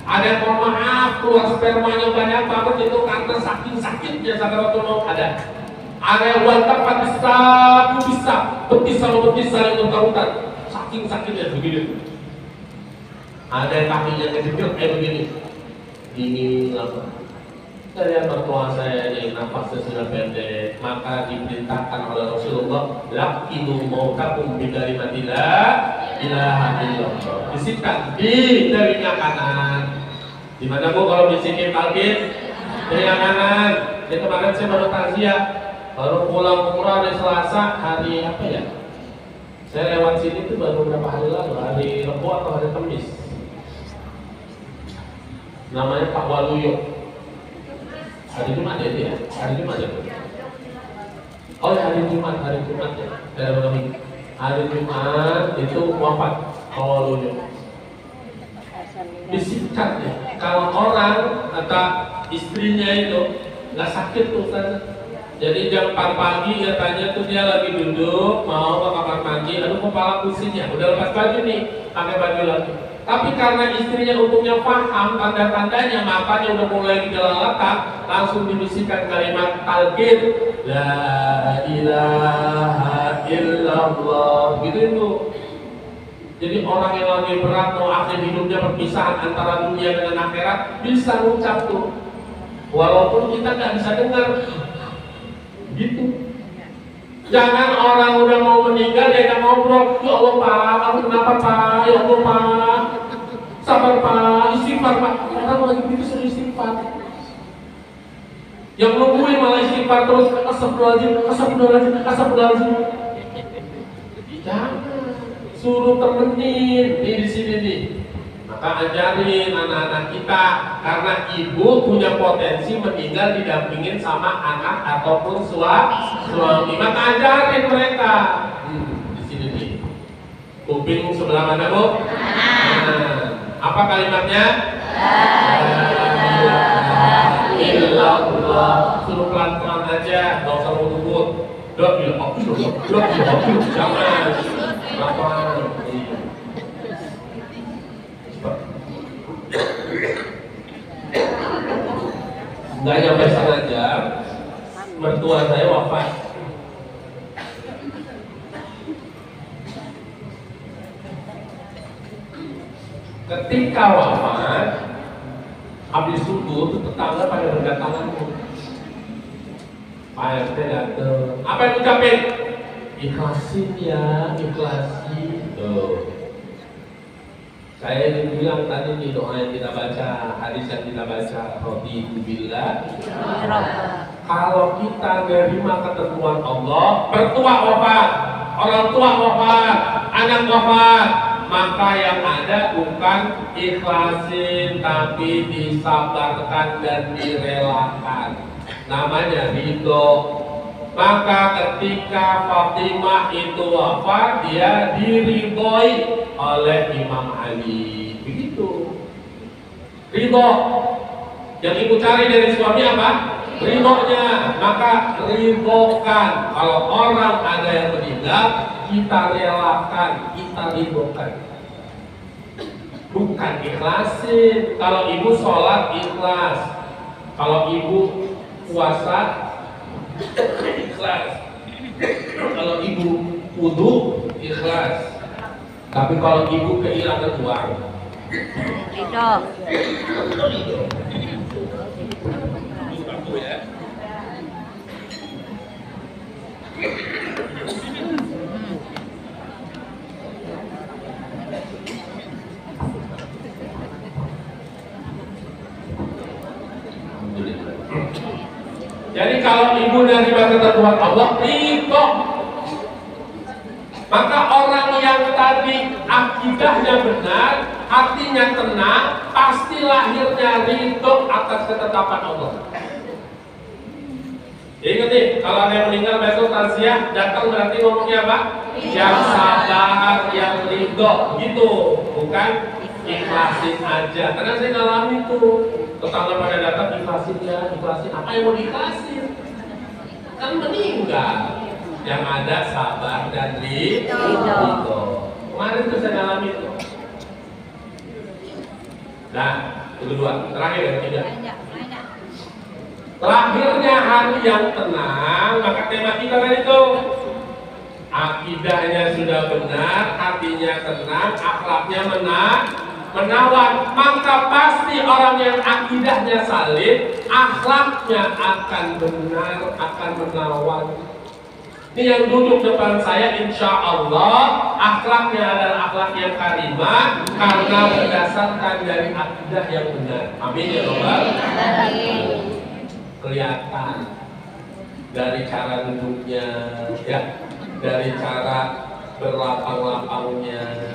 ada yang mohon maaf keluar spermanya banyak banget itu karena saking sakitnya sakaratul maut, ada yang wantap bisa betis sama betis saling bertarutan saking sakitnya begini. Ada yang kakinya kejepit kayak begini. Ini apa? Saya mertua saya yang nafasnya sudah pendek, maka diperintahkan oleh Rasulullah, laqinu mautakum bi kalimatin la ilaha illallah. Bisikan di telinga kanan. Di mana bu kalau bisikin talqin? Telinga kanan. Jadi kemarin saya baru takziah, baru pulang umrah hari Selasa, hari apa ya? Saya lewat sini tuh baru beberapa hari lalu, hari Rabu atau hari Kamis. Namanya Pak Waluyo. Hari Jumat ya dia? Hari Jumat ya? Oh ya hari Jumat ya. Hari Jumat itu wafat Pak Waluyo. Disikat ya. Kalau orang kata istrinya itu nggak sakit tuh Ustaz. Jadi jam 4 pagi katanya tuh dia lagi duduk mau ke kamar mandi, aduh kepala pusingnya, udah lepas baju nih, pakai baju lagi. Tapi karena istrinya untungnya paham tanda-tandanya, makanya udah mulai digelalatan, langsung dibisikkan kalimat talqin, la ilaha illallah, gitu itu. Jadi orang yang lagi berat mau akhir hidupnya perpisahan antara dunia dengan akhirat bisa ngucap tuh, walaupun kita nggak bisa dengar, gitu. Jangan orang udah mau meninggal dia nggak ngobrol, ya Allah Pak, kamu kenapa Pak? Ya Allah Pak, sabar Pak, istighfar Pak. Orang lagi begitu suruh istighfar. Yang nungguin malah istighfar terus, astagfirullahaladzim. Jangan, suruh temenin di sini nih. Maka ajarin anak-anak kita, karena ibu punya potensi meninggal didampingin sama anak ataupun suami. Maka ajarin mereka. Di sini nih. Kuping sebelah mana bu? Apa kalimatnya? La ilaha illallah. Suruh pelan-pelan aja, gak usah ngebut-ngebut. Jangan. Kenapa? Nggak nyampe setengah jam, mertua saya wafat. Ketika wafat, habis subuh itu tetangga pada berdatangan. Pak RT datang. Apa yang ucapin? Ikhlasin ya, ikhlasin. Tuh. Saya dibilang tadi di doa yang kita baca, hadis yang kita baca, roti billah. Kalau kita menerima ketentuan Allah, mertua wafat, orang tua wafat, anak wafat, maka yang ada bukan ikhlasin tapi disabarkan dan direlakan. Namanya ridho. Maka ketika Fatimah itu wafat, dia diridhoi oleh Imam Ali. Begitu. Ridho. Yang ibu cari dari suami apa? Ridhonya. Maka ridhokan. Kalau orang ada yang meninggal, kita relakan, kita ridhokan. Bukan ikhlasin. Kalau ibu sholat ikhlas, kalau ibu puasa ikhlas, kalau ibu wudu ikhlas. Tapi kalau ibu kehilangan uang, Ridho. jadi kalau ibu menerima ketentuan Allah, ridho. Maka orang yang tadi akidahnya benar, hatinya tenang, pasti lahirnya ridho atas ketetapan Allah. Ingat nih, kalau ada yang meninggal besok takziah, datang berarti ngomongnya apa? Yang sabar, yang ridho, gitu. Bukan ikhlasin aja. Karena saya ngalamin tuh, tetangga pada datang ikhlasin ya, ikhlasin. Apa yang mau diikhlasin? Kan meninggal. Yang ada sabar dan ridho. Kemarin tuh saya ngalamin tuh. Nah, itu kedua, terakhir yang ketiga. Terakhirnya hati yang tenang, maka tema kita kan itu akidahnya sudah benar, hatinya tenang, akhlaknya menawan. Maka pasti orang yang akidahnya salib, akhlaknya akan benar, akan menawan. Ini yang duduk depan saya, insya Allah akhlaknya adalah akhlak yang karimah karena berdasarkan dari akidah yang benar. Amin ya Rabbal alamin. Kelihatan dari cara duduknya, ya, dari cara berlapang-lapangnya,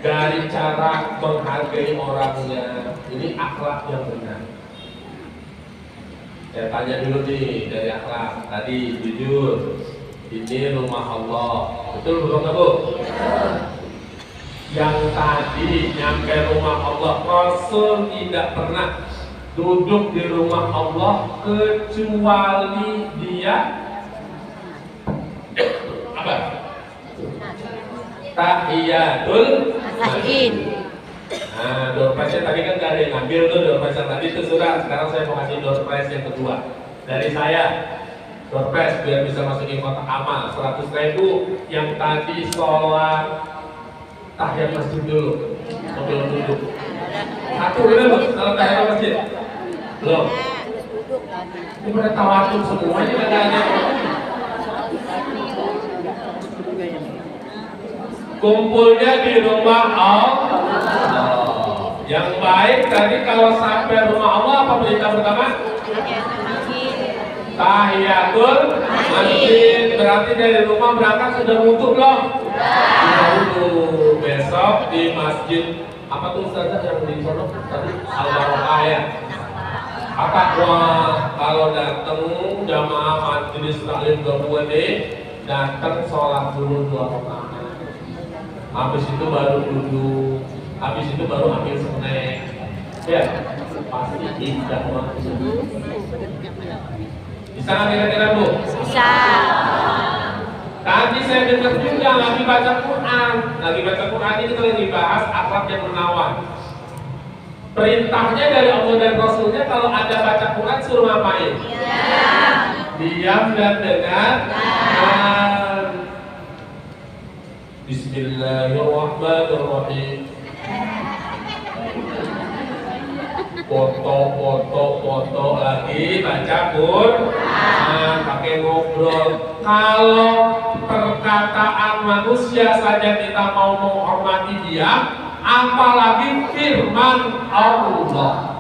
dari cara menghargai orangnya. Ini akhlak yang benar. Saya tanya dulu nih dari akhlak tadi, jujur, ini rumah Allah, betul bukan Bu? Yang tadi nyampe rumah Allah, Rasul tidak pernah duduk di rumah Allah kecuali dia apa? Tahiyatul masjid. Nah, door prize tadi kan gak ada yang ngambil tuh door prize tadi itu surat. Sekarang saya mau kasih door prize yang kedua dari saya. Door prize biar bisa masukin kotak amal 100.000 yang tadi sholat tahiyat masjid dulu sebelum duduk. Satu belum kalau tahiyat masjid? Belum. Ini pada tawatur semuanya kan ada. Kumpulnya di rumah Allah. Yang baik tadi kalau sampai rumah Allah apa perintah pertama? Tahiyatul masjid. Berarti dari rumah berangkat sudah wudu belum? Sudah wudu. Besok di masjid apa tuh Ustazah yang di sono tadi? Al-Barokah ya. Apa kalau datang jamaah majelis taklim gabungan datang sholat dulu 2 rakaat. Habis itu baru duduk, habis itu baru ambil snack. Ya, pasti indah banget. Bisa nggak kira-kira Bu? Bisa. Tadi saya dengar juga lagi baca Quran. Lagi baca Quran ini kita lagi bahas akhlak yang menawan. Perintahnya dari Allah dan Rasulnya kalau ada baca Quran suruh ngapain? Diam dan dengar. Bismillahirrahmanirrahim. Foto lagi baca Quran, pakai ngobrol. Kalau perkataan manusia saja kita mau menghormati dia, apalagi firman Allah.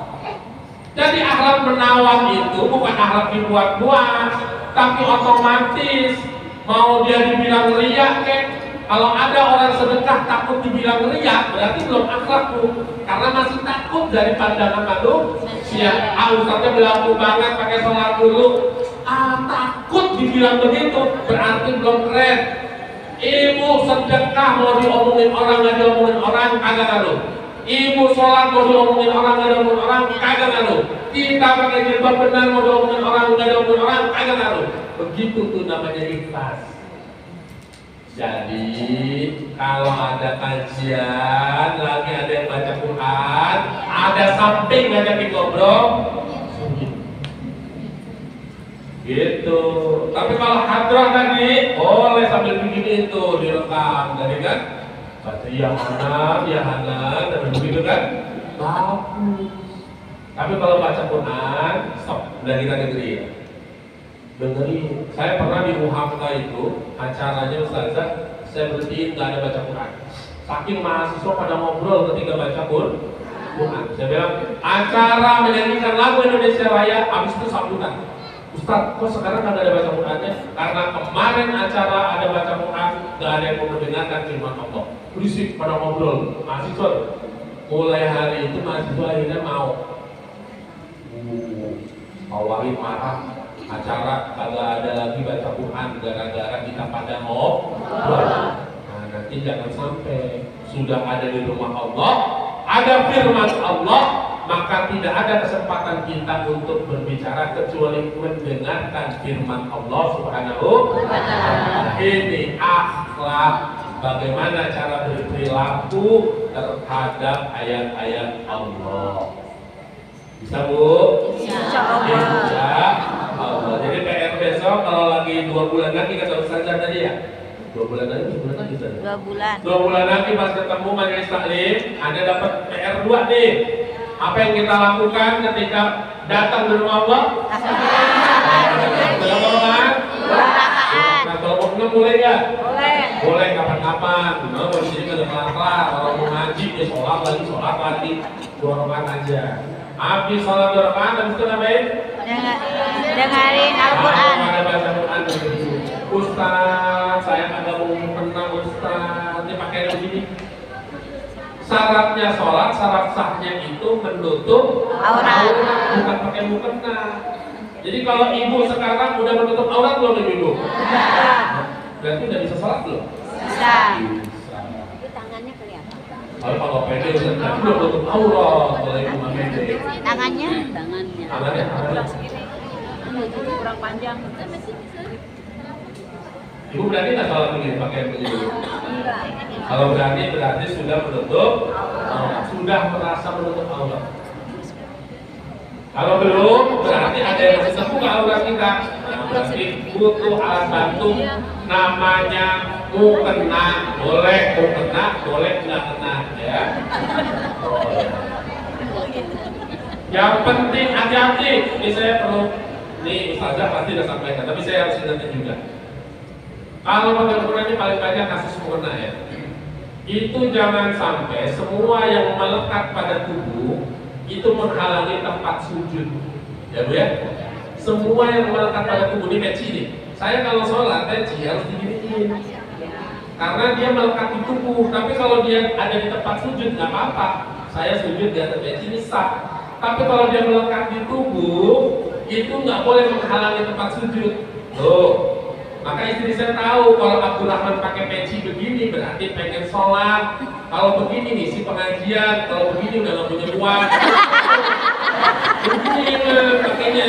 Jadi akhlak menawan itu bukan akhlak dibuat-buat, tapi otomatis mau dia dibilang riak kek, Kalau ada orang sedekah takut dibilang riya, berarti belum akhlak tuh, karena masih takut dari pandangan manusia. Ustaznya belagu banget pakai sholat dulu, takut dibilang begitu, berarti belum keren. Ibu sedekah mau diomongin orang nggak diomongin orang kagak ngaruh. Ibu sholat mau diomongin orang nggak diomongin orang kagak ngaruh. Kita pakai jilbab benar mau diomongin orang nggak diomongin orang kagak ngaruh. Begitu tuh namanya ikhlas. Jadi kalau ada kajian, lagi ada yang baca Quran, ada samping ngajakin ngobrol, gitu. Tapi kalau hadrah tadi, boleh sambil begini itu direkam, dari kan? Baca ya hana, dan begitu kan? Bagus. Tapi kalau baca Quran, stop, udah kita dengerin. Dengerin. Saya pernah di Muhamka itu, acaranya Ustazah, saya berhentiin nggak ada baca Quran. Saking mahasiswa pada ngobrol ketika baca Quran. Saya bilang, acara menyanyikan lagu Indonesia Raya, habis itu sambutan. Ustaz, kok sekarang nggak ada baca Qurannya? Karena kemarin acara ada baca Quran, nggak ada yang mau mendengarkan firman Allah. Berisik pada ngobrol, mahasiswa. Mulai hari itu mahasiswa akhirnya mau. Awalin marah. Acara kagak ada lagi baca Quran gara-gara kita pada ngobrol. Nah, nanti jangan sampai sudah ada di rumah Allah, ada firman Allah, maka tidak ada kesempatan kita untuk berbicara kecuali mendengarkan firman Allah Subhanahu wa ta'ala. Ini akhlak, bagaimana cara berperilaku terhadap ayat-ayat Allah. Bisa Bu? Insya Allah. Jadi PR besok kalau lagi 2 bulan lagi kata Ustazah tadi ya, 2 bulan lagi, 2 bulan. 2 bulan lagi pas ketemu majelis taklim, ada dapat PR 2 nih. Apa yang kita lakukan ketika datang di rumah Allah? Berapa rakaat? 2 rakaat. Nah, kalau mau 6 boleh nggak? Boleh kapan-kapan. Kalau di sini nggak kelar-kelar. Kalau mau ngaji ya sholat lagi 2 rakaat aja. Habis sholat 2 rakaat, habis itu ngapain? Dengerin Al-Quran. Ada baca Quran begitu. Ustaz, saya agak mau pernah Ustaz. Ini pakai begini. Syaratnya sholat, syarat sahnya itu menutup aurat, bukan pakai mukena. Jadi kalau ibu sekarang udah menutup aurat belum ibu? Berarti udah bisa sholat belum? Bisa. Tangannya kelihatan. Kalau pede udah menutup aurat, kalau ibu nggak pede. Tangannya? Tangannya. Kurang panjang. Ibu berani nggak sholat begini pakai begini? Kalau berarti sudah menutup aurat, sudah merasa menutup aurat. Kalau belum, berarti ada yang masih terbuka aurat kita. Berarti butuh alat bantu, namanya mukena. Boleh mukena, boleh nggak kena ya. Yang penting hati-hati. Ini saya perlu, ini Ustazah pasti sudah sampaikan, tapi saya harus ingatkan juga. Kalau pakai Quran ini paling banyak kasus mukena ya. Itu jangan sampai semua yang melekat pada tubuh itu menghalangi tempat sujud. Ya Bu ya? Semua yang melekat pada tubuh, ini peci nih. Saya kalau sholat peci harus diginiin. Karena dia melekat di tubuh. Tapi kalau dia ada di tempat sujud nggak apa-apa. Saya sujud di atas peci ini sah. Tapi kalau dia melekat di tubuh, itu nggak boleh menghalangi tempat sujud. Tuh. Maka istri saya tahu kalau Abdurrahman pakai peci begini berarti pengen sholat. Kalau begini nih si pengajian, kalau begini udah nggak punya uang. Begini pakainya,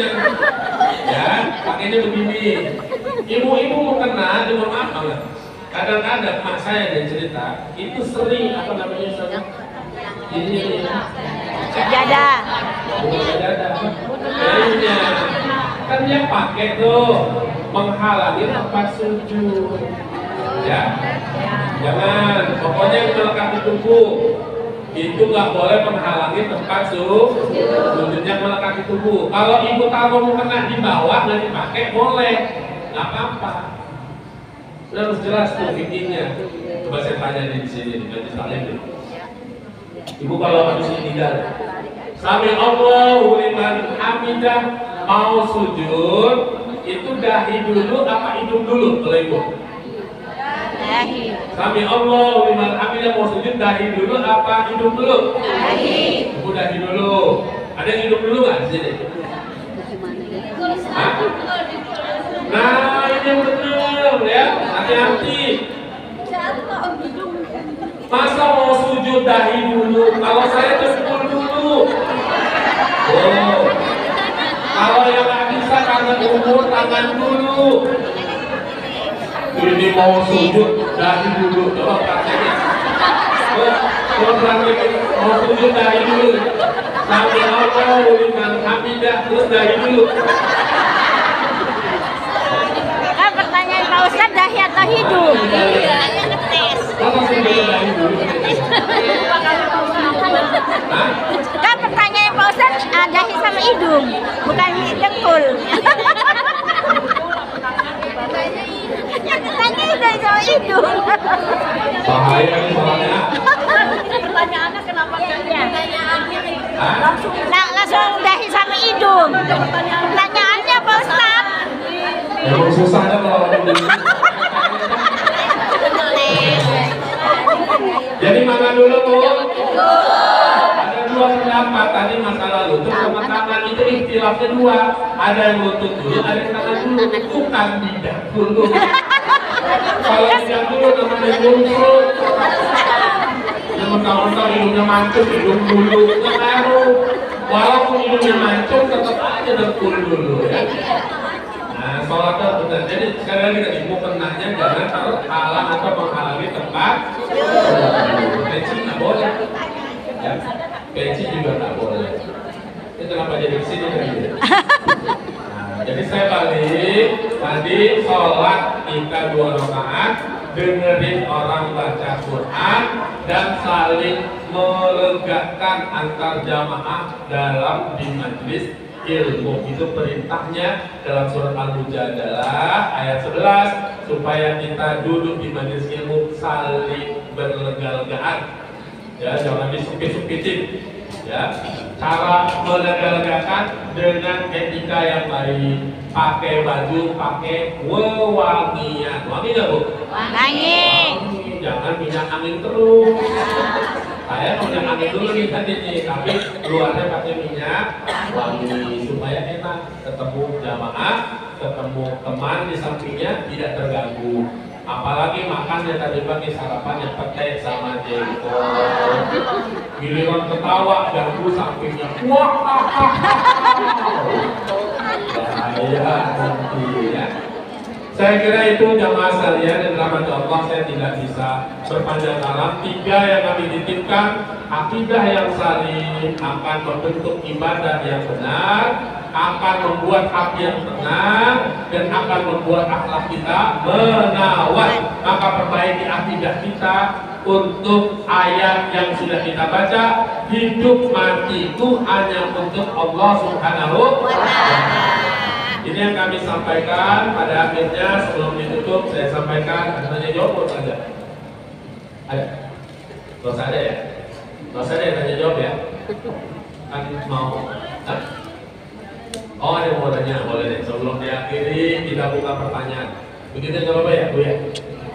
ya pakainya begini. Ibu-ibu mau kena, dia mau maaf banget. Kadang-kadang mak saya ada cerita, itu sering apa namanya sana? Ini Sejadah. Kayaknya kan dia pakai tuh menghalangi tempat sujud. Ya, jangan. Pokoknya yang melekat di tubuh itu nggak boleh menghalangi tempat sujudnya melekat di tubuh. Kalau ibu tahu mau kena di bawah nggak dipakai boleh, nggak apa-apa. Sudah harus jelas tuh fikihnya. Coba saya tanya di sini di majelis taklim. Ibu kalau habis meninggal, sami Allahu liman hamidah, mau sujud itu dahi dulu apa hidung dulu kalau ibu? dahi. Sami Allah liman hamidah. Mau sujud dahi dulu apa hidung dulu? Dahi. Dahi dulu. Ada yang hidung dulu nggak di sini? Hah? Nah ini yang benar ya. Hati-hati. Masa mau sujud dahi dulu? Kalau saya dengkul dulu. Oh. Kalau yang nggak bisa karena umur tangan dulu. Ini mau sujud dahi dulu. Coba prakteknya. Coba prakteknya. Mau sujud dahi dulu. Sami Allah liman hamidah. Terus dahi dulu. Kan pertanyaan Pak Ustadz dahi atau hidung? Apa sujud dahi dulu? Hah? Kan pertanyaan Pak Ustadz dahi sama hidung, bukan dengkul. Yang ditanya dahi sama hidung. Bahaya nih soalnya. Pertanyaannya kenapa Hah? langsung dahi sama hidung. Pertanyaannya Pak Ustadz. Emang susah kan kalau jadi mana dulu Bu? Ada dua pendapat tadi masa lalu. Terus sama tangan itu ikhtilafnya dua. Ada yang lutut dulu, ada yang tangan dulu. Bukan bidak dulu. Kalau bidak dulu namanya bungkul. Yang mentang-mentang hidungnya mancung, hidung dulu. Nggak ngaruh. Walaupun hidungnya mancung, tetap aja dengkul dulu ya. Nah, sholatnya benar. Jadi sekali lagi tadi mau kenanya jangan terhalang atau menghalangi tempat. Peci nggak boleh. Ya, peci juga nggak boleh. Ini kenapa jadi kesini kan? Nah, jadi saya balik tadi sholat kita 2 rakaat, dengerin orang baca Quran dan saling melegakan antar jamaah dalam di majlis ilmu. Itu perintahnya dalam surat Al-Mujadalah ayat 11 supaya kita duduk di majelis ilmu saling berlega-legaan. Ya, jangan disempit-sempitin. Ya, cara melega-legakan dengan etika yang baik. Pakai baju, pakai wewangian. Wangi nggak Bu? Wangi. Jangan minyak angin terus. Saya minyak angin dulu nih tadi nih, tapi luarnya pakai minyak wangi supaya enak. Ketemu jamaah, ketemu teman di sampingnya tidak terganggu. Apalagi makannya tadi pagi sarapannya petai sama jengkol. Giliran ketawa ganggu sampingnya. Wah, bahaya nanti ya. Saya kira itu jamaah sekalian yang dirahmati Allah, saya tidak bisa berpanjang alam. 3 yang kami titipkan, akidah yang saling akan membentuk ibadah yang benar, akan membuat hati yang tenang, dan akan membuat akhlak kita menawan. Maka perbaiki akidah kita untuk ayat yang sudah kita baca. Hidup mati itu hanya untuk Allah Subhanahu wa Ta'ala. Ini yang kami sampaikan. Pada akhirnya sebelum ditutup saya sampaikan, tanya jawab saja. Ada? Gak usah ada ya? Gak usah ada yang tanya jawab ya? Kan mau? Hah? Oh, ada yang mau tanya? Boleh deh. Sebelum diakhiri kita buka pertanyaan. Begitu jawab ya Bu ya?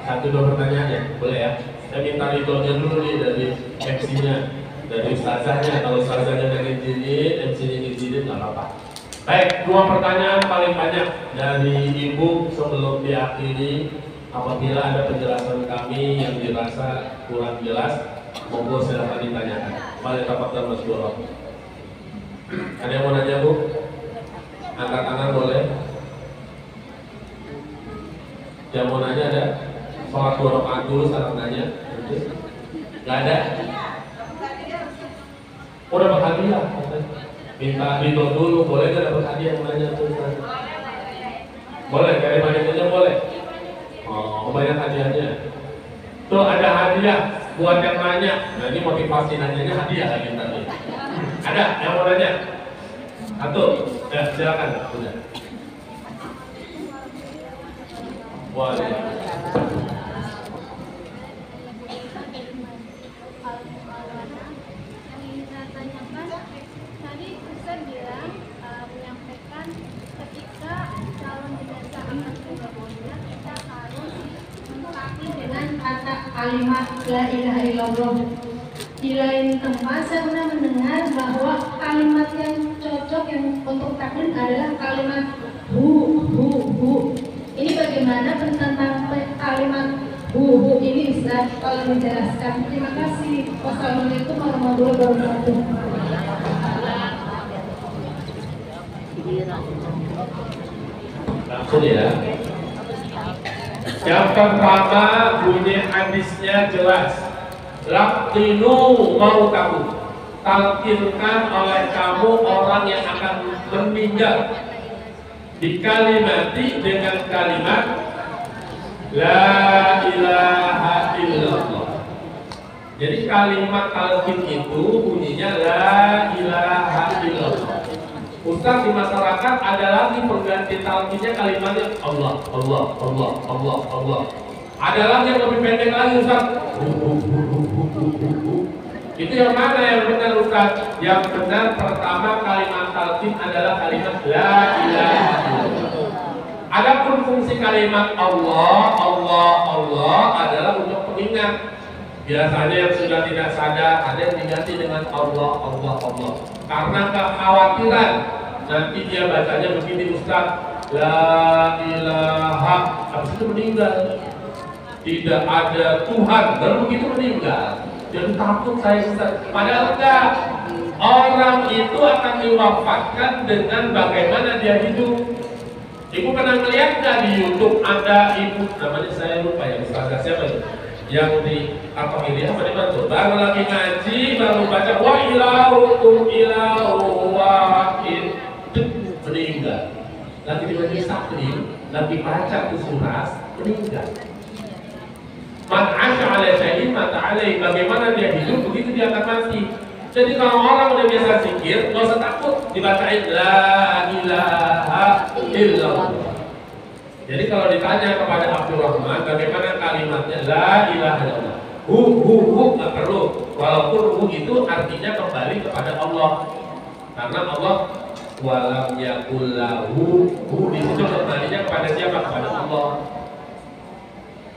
1-2 pertanyaan ya? Boleh ya? Saya minta ridhonya dulu nih dari MC-nya, dari ustazahnya. Kalau ustazahnya dari sini, MC-nya di sini nggak apa-apa. Baik, 2 pertanyaan paling banyak dari Ibu sebelum diakhiri. Apabila ada penjelasan kami yang dirasa kurang jelas, monggo silahkan ditanyakan. Mari rapatkan Mas Doro. Ada yang mau nanya Bu? Angkat tangan boleh. Yang mau nanya ada? Sholat 2 rakaat dulu sekarang nanya. Gak ada? Udah berhadiah. Minta ridho dulu, boleh nggak dapat hadiah yang nanya tuh? Boleh, dari banyak boleh. Oh, banyak hadiahnya. Tuh ada hadiah buat yang nanya. Nah ini motivasi nanyanya hadiah lagi tadi. Ada yang mau nanya? Satu, ya silakan. Udah. Wah. Ketika calon jenazah akan ke Gabonia, kita harus melengkapi dengan kalimat la ilaha illallah. Di lain tempat saya pernah mendengar bahwa kalimat yang cocok yang untuk taklim adalah kalimat hu. Ini bagaimana tentang kalimat hu ini Ustaz, kalau menjelaskan. Terima kasih. Wassalamualaikum warahmatullahi wabarakatuh. Langsung ya. Yang pertama bunyi hadisnya jelas. Laqinu mautakum, talqinkan oleh kamu orang yang akan meninggal, dikalimati dengan kalimat la ilaha illallah. Jadi kalimat talqin itu bunyinya la ilaha illallah. Ustaz, di masyarakat ada lagi pengganti talqinnya kalimatnya Allah. Ada lagi yang lebih pendek lagi Ustaz. Itu yang mana yang benar Ustaz? Yang benar pertama kalimat talqin adalah kalimat la ilaha illallah. Adapun fungsi kalimat Allah adalah untuk pengingat. Biasanya yang sudah tidak sadar ada yang diganti dengan Allah. Karena kekhawatiran nanti dia bacanya begini Ustaz, la ilaha, habis itu meninggal. Tidak ada Tuhan, baru begitu meninggal. Jadi takut saya Ustaz. Padahal enggak. Orang itu akan diwafatkan dengan bagaimana dia hidup. Ibu pernah melihat nggak di YouTube ada ibu, namanya saya lupa ya, Ustazah siapa itu? Yang di apa ini apa dibantu? Baru lagi ngaji, baru baca wa ilahukum ilahu wahid, meninggal. Lagi di majelis taklim, lagi baca tuh surah, meninggal. Man asya ala syai'in mata alaih, bagaimana dia hidup begitu dia akan mati. Jadi kalau orang udah biasa zikir, nggak usah takut dibacain la ilaha illallah. Jadi kalau ditanya kepada Abdul Rahman bagaimana kalimatnya la ilaha illallah, hu nggak perlu. Walaupun hu itu artinya kembali kepada Allah, karena Allah walam yakul lahu, hu di situ kembalinya kepada siapa? Kepada Allah.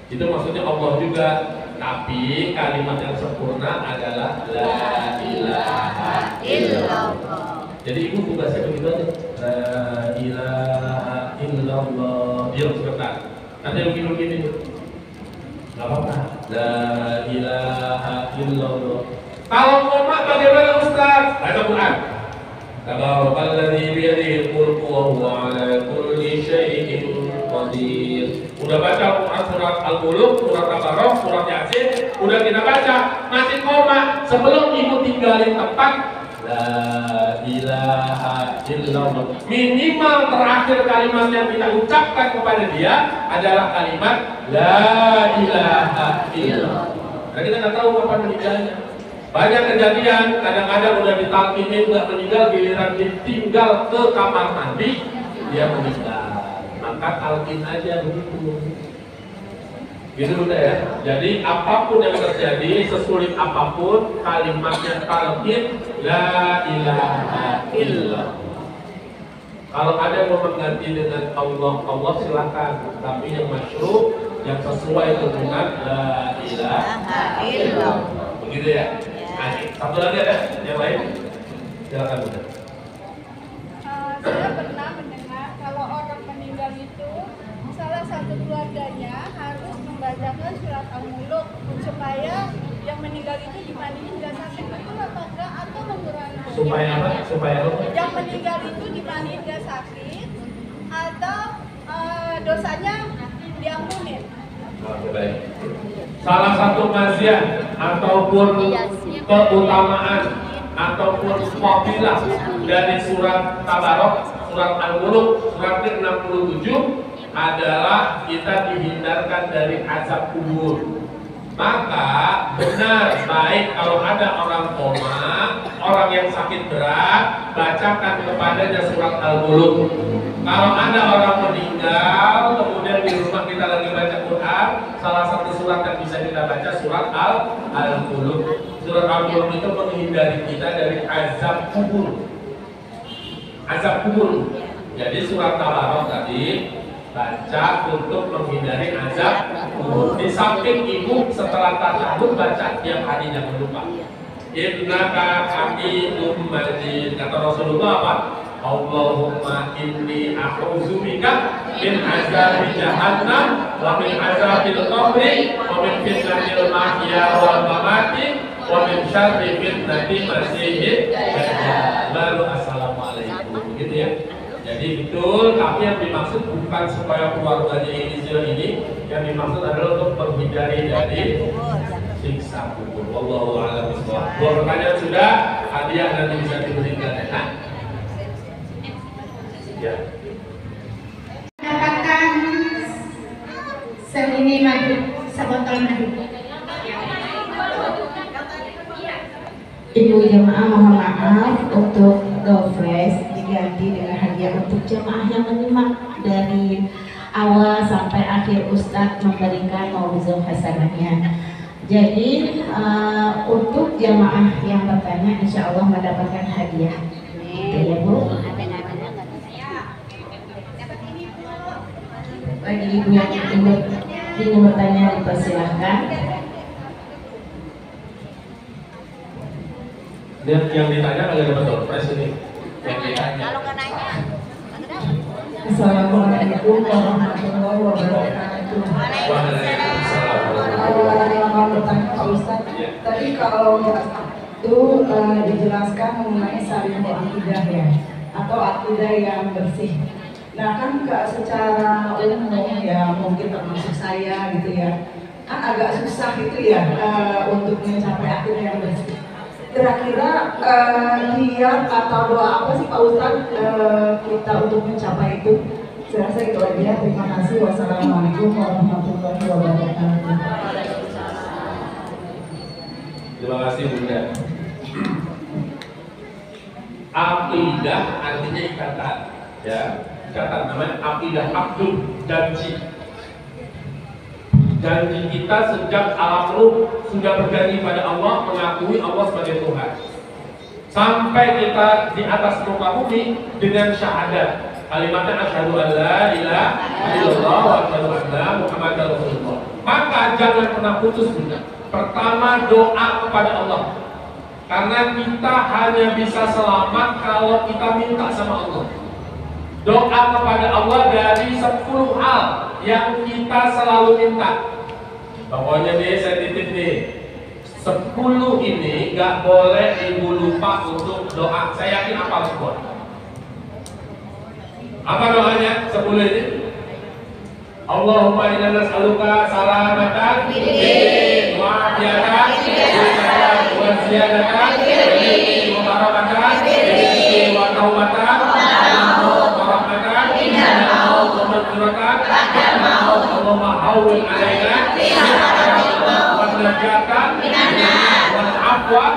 Itu maksudnya Allah juga, tapi kalimat yang sempurna adalah la ilaha illallah. Jadi ibu tugasnya begitu aja, la ilaha illallah. Diam sebentar, nanti begini nggak apa-apa, la ilaha illallah. Kalau ngomong bagaimana Ustaz? Baca Quran. Tabarakalladzi biyadihil mulku wa huwa ala kulli syai'in qadir. Udah baca Quran surat Al-Mulk, surat Tabarok, surat Yasin, udah kita baca, masih koma. Sebelum ibu tinggalin tempat, la ilaha illallah. Minimal terakhir kalimat yang kita ucapkan kepada dia adalah kalimat la ilaha illallah. Karena kita nggak tahu kapan meninggalnya. Banyak kejadian, kadang-kadang udah ditalkinin nggak meninggal, giliran ditinggal ke kamar mandi, dia meninggal. Maka talqin aja begitu. Gitu udah ya. Jadi apapun yang terjadi, sesulit apapun, kalimatnya talqin la ilaha illallah. Kalau ada yang mau mengganti dengan Allah silakan. Tapi yang masyru', yang sesuai dengan la ilaha illallah. Begitu ya. Nah, satu lagi ada yang lain? Silakan Bunda. Saya pernah mendengar kalau orang meninggal itu salah satu keluarganya harus membacakan surat Al-Mulk supaya yang meninggal itu dimandiin dan sakit, betul apa enggak, atau mengurangi Supaya apa? Supaya apa? yang meninggal itu dimandiin dan sakit atau dosanya diampunin. Oke, baik. Salah satu kajian ataupun keutamaan ataupun fadilah dari surat Tabarok, surat Al-Mulk, surat ke-67 adalah kita dihindarkan dari azab kubur. Maka benar baik kalau ada orang koma, orang yang sakit berat, bacakan kepadanya surat Al-Mulk. Kalau ada orang meninggal, kemudian di rumah kita lagi baca Quran, salah satu surat yang bisa kita baca surat Al-Mulk. Surat Al-Mulk itu menghindari kita dari azab kubur. Azab kubur. Jadi surat Tabarok tadi baca untuk menghindari azab Di samping ibu setelah tasyahud baca tiap hari jangan lupa. Innaka Hamidum Majid. Kata Rasulullah apa? Allahumma inni a'udzubika min azabi jahannam wa min azabil qabri wa min fitnatil mahya wal mamati wa min syarri fitnati masiihid dajjal. Lalu assalamualaikum, gitu ya. Jadi betul, tapi yang dimaksud bukan supaya keluarganya ini, yang dimaksud adalah untuk menghindari dari siksa kubur. Wallahu a'lam bishawab. Dua pertanyaan sudah, hadiah nanti bisa diberikan ya. Ya. Dapatkan semini madu, sebotol madu. Ibu jemaah mohon maaf untuk Gofresh diganti dengan hadiah untuk jemaah yang menyimak dari awal sampai akhir Ustadz memberikan mau'izah hasanahnya. Jadi untuk jemaah yang bertanya insya Allah mendapatkan hadiah. Gitu ya Bu. Bagi ibu yang ingin bertanya dipersilahkan. Dan yang ditanya agak betul, Pres ini yang ditanya. Kalau nggak nanya, Assalamualaikum warahmatullahi wabarakatuh. Waalaikumsalam. Mau bertanya Pak Ustadz, tadi kalau itu dijelaskan mengenai salimul akidah ya, atau akidah yang bersih. Nah kan secara umum ya mungkin termasuk saya gitu ya, kan agak susah gitu ya untuk mencapai akidah yang bersih. Kira-kira kiat atau doa apa sih Pak Ustadz kita untuk mencapai itu? Saya rasa itu aja. Terima kasih. Wassalamualaikum warahmatullahi wabarakatuh. Terima kasih Bunda. Aqidah artinya ikatan, ya. Ikatan namanya aqidah, abdul, janji. Janji kita sejak alam ruh sudah berjanji pada Allah, mengakui Allah sebagai Tuhan. Sampai kita di atas muka bumi dengan syahadat. Kalimatnya asyhadu an la ilaha illallah wa asyhadu anna Muhammadar Rasulullah. Maka jangan pernah putus Bunda. Pertama doa kepada Allah. Karena kita hanya bisa selamat kalau kita minta sama Allah. Doa kepada Allah dari 10 hal yang kita selalu minta. Pokoknya nih saya titip nih, 10 ini gak boleh ibu lupa untuk doa. Saya yakin apa semua. Apa doanya 10 ini? Allahumma inna nas'aluka salamatan fiddin wa afiyatan wa ziyadatan wa barakatan wa taubatan wa rahmatan wa maghfiratan Allahumma hawwin alaina wa najatan wal afwa.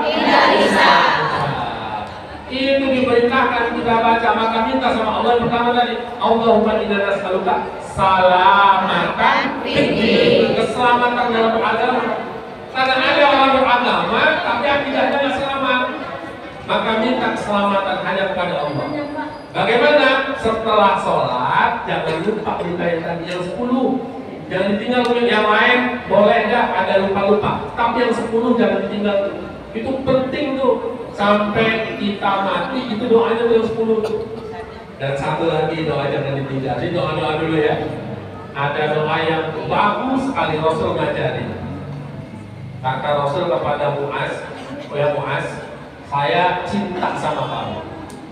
Itu diperintahkan kita baca, maka minta sama Allah yang pertama tadi, Allahumma inna nas'aluka salamatan fiddin, keselamatan dalam beragama. Karena ada orang beragama tapi akidahnya nggak selamat, maka minta keselamatan hanya kepada Allah. Bagaimana? Setelah sholat jangan lupa minta yang tadi yang 10. Jangan ditinggal yang lain, boleh dah ada lupa-lupa, tapi yang 10 jangan ditinggal. Itu penting tuh. Sampai kita mati itu doanya tuh yang 10. Dan satu lagi doa jangan ditinggal. Jadi doa-doa dulu ya. Ada doa yang bagus sekali Rasul ngajari. Kata Rasul kepada Mu'az, oh ya Mu'az, saya cinta sama kamu.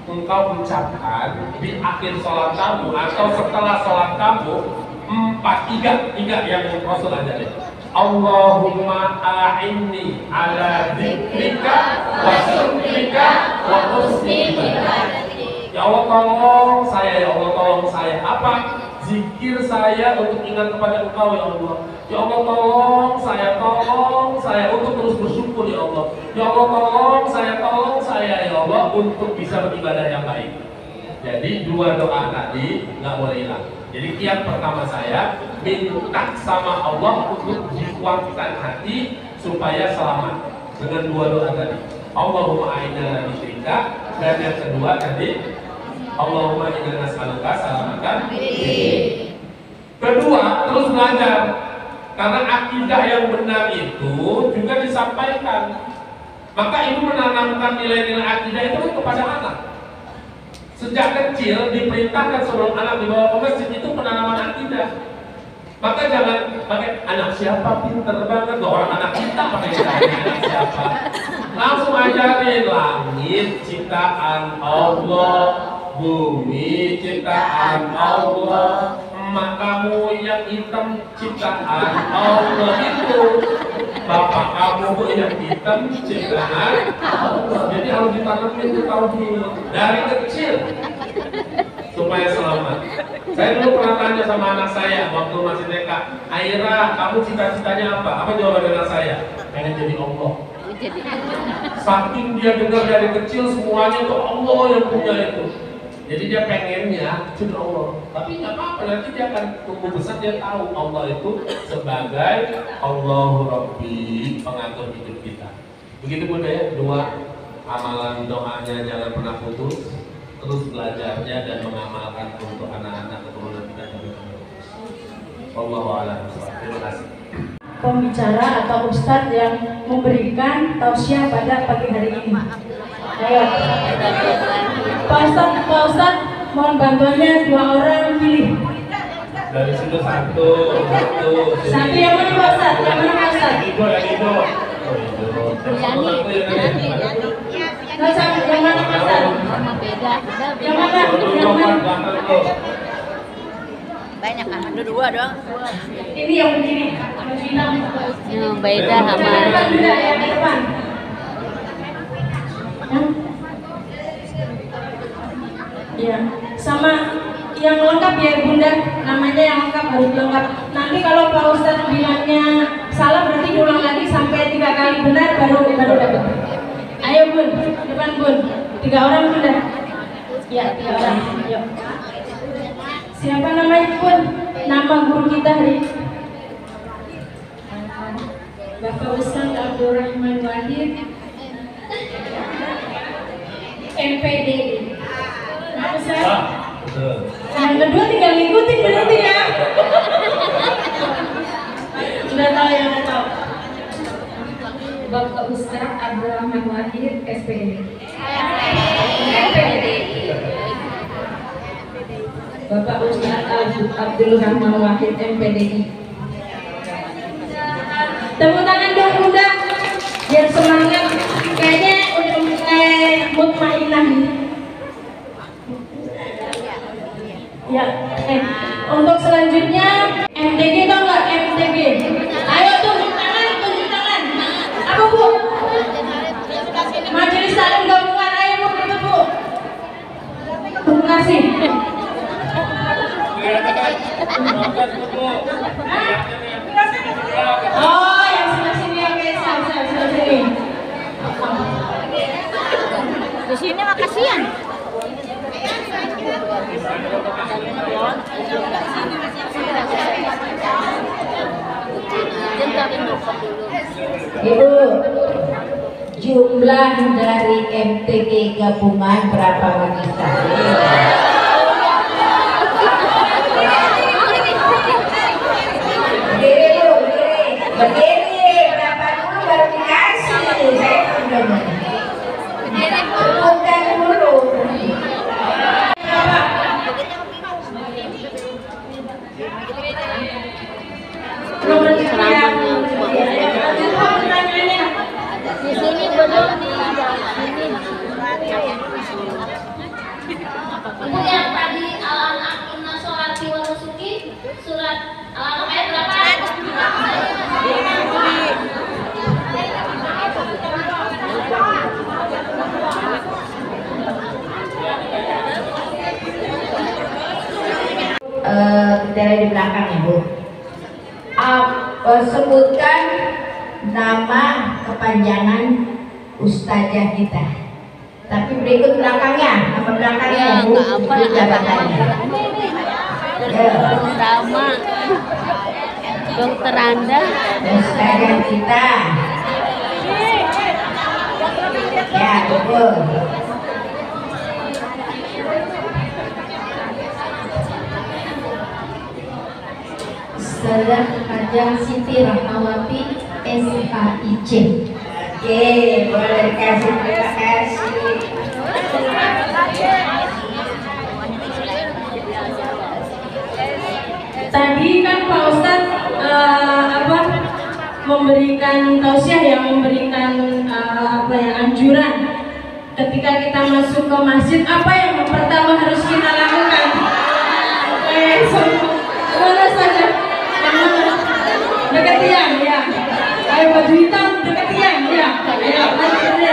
Engkau ucapkan di akhir sholat kamu atau setelah sholat kamu 3 yang Rasul ajari. Allahumma a'inni ala dzikrika wa syukrika wa husni ibadatik. Ya Allah tolong saya, ya Allah tolong saya. Apa? Zikir saya untuk ingat kepada Engkau ya Allah. Ya Allah tolong saya untuk terus bersyukur ya Allah. Ya Allah tolong saya ya Allah untuk bisa beribadah yang baik. Jadi 2 doa tadi nggak boleh hilang. Jadi kiat pertama saya minta sama Allah untuk dikuatkan hati supaya selamat dengan 2 doa tadi. Allahumma a'inna ala dzikrika, dan yang kedua tadi Allahumma inna nas'aluka salamatan. Kedua, terus belajar. Karena akidah yang benar itu juga disampaikan. Maka ibu menanamkan nilai-nilai akidah itu kepada anak. Sejak kecil diperintahkan sebelum anak dibawa ke masjid itu penanaman akidah. Maka jangan pakai anak siapa pinter banget, orang anak kita pakai anak siapa. Langsung ajarin langit ciptaan Allah, bumi ciptaan Allah, emak kamu yang hitam ciptaan Allah itu, bapak kamu yang hitam ciptaan Allah. Jadi harus ditanamin itu tauhid dari kecil supaya selamat. Saya dulu pernah tanya sama anak saya waktu masih TK, Aira, kamu cita-citanya apa? Apa jawaban anak saya? Pengen jadi Allah. Saking dia dengar dari kecil semuanya tuh Allah yang punya itu. Jadi dia pengennya jadi Allah. Tapi nggak apa-apa, nanti dia akan tumbuh besar, dia tahu Allah itu sebagai Allahu Rabbi, pengatur hidup kita. Begitu Bunda ya, dua amalan doanya jangan pernah putus, terus belajarnya dan mengamalkan untuk anak-anak keturunan kita sampai terus. Wallahu a'lam. Terima kasih. Pembicara atau ustadz yang memberikan tausiah pada pagi hari ini. Ayo, Pak Ustadz, mohon bantuannya 2 orang pilih. Dari situ satu. Satu yang mana Pak Ustadz? Yang mana Pak Ustadz? Yang itu. Yang mana Pak Ustadz? Yang mana? Yang mana? Banyak kan, ada 2 doang. Ini yang begini. Yang beda sama. Beda ya, di depan. Ya, sama yang lengkap ya Bunda, namanya yang lengkap harus lengkap. Nanti kalau Pak Ustadz bilangnya salah berarti diulang lagi sampai 3 kali benar baru dapat. Ayo Bun, depan Bun, 3 orang Bunda. Ya, 3 orang. Yuk. Siapa namanya Bun? Nama guru kita hari ini. Bapak Ustadz Abdurrahman Wahid, MPD. Yang kedua tinggal ngikutin berarti ya. Sudah tahu yang tahu. Bapak Ustadz Abdurrahman Wahid, SPD. Bapak Ustadz Abdul Rahman Wahid, MPDI. Tepuk tangan dong Bunda, biar semangat. Kayaknya udah mulai mutmainah. Ya, untuk selanjutnya MTG tau nggak MTG? Ayo tunjuk tangan. Apa Bu? Majelis Taklim Gabungan, ayo Bu, itu Bu. Terima kasih. Oh, yang sebelah sini, oke, sebelah sini. Di sini mah kasihan. Ibu, jumlah dari MTG gabungan berapa wanita? Berdiri, berapa dulu baru dikasih? Saya belum. Bukan dulu. Di sini belum nih. Untuk yang tadi al-anak inna sholati wa nusuki surat al-anak ayat berapa? Dari belakang ya Bu. Sebutkan nama kepanjangan ustazah kita. Tapi berikut belakangnya, nama belakangnya Ya, Bu, nggak apa, itu jabatannya. Sama Dokter Anda. Ustazah kita. Ya betul. Ustazah Hajah Siti Rahmawati SHIC. Oke, boleh dikasih, terima kasih. Tadi kan Pak Ustadz memberikan tausiah, yang memberikan anjuran ketika kita masuk ke masjid, apa yang pertama harus kita lakukan? Mana saja? Dekat tiang ya. Ayo baju hitam dekat tiang ya. Ayo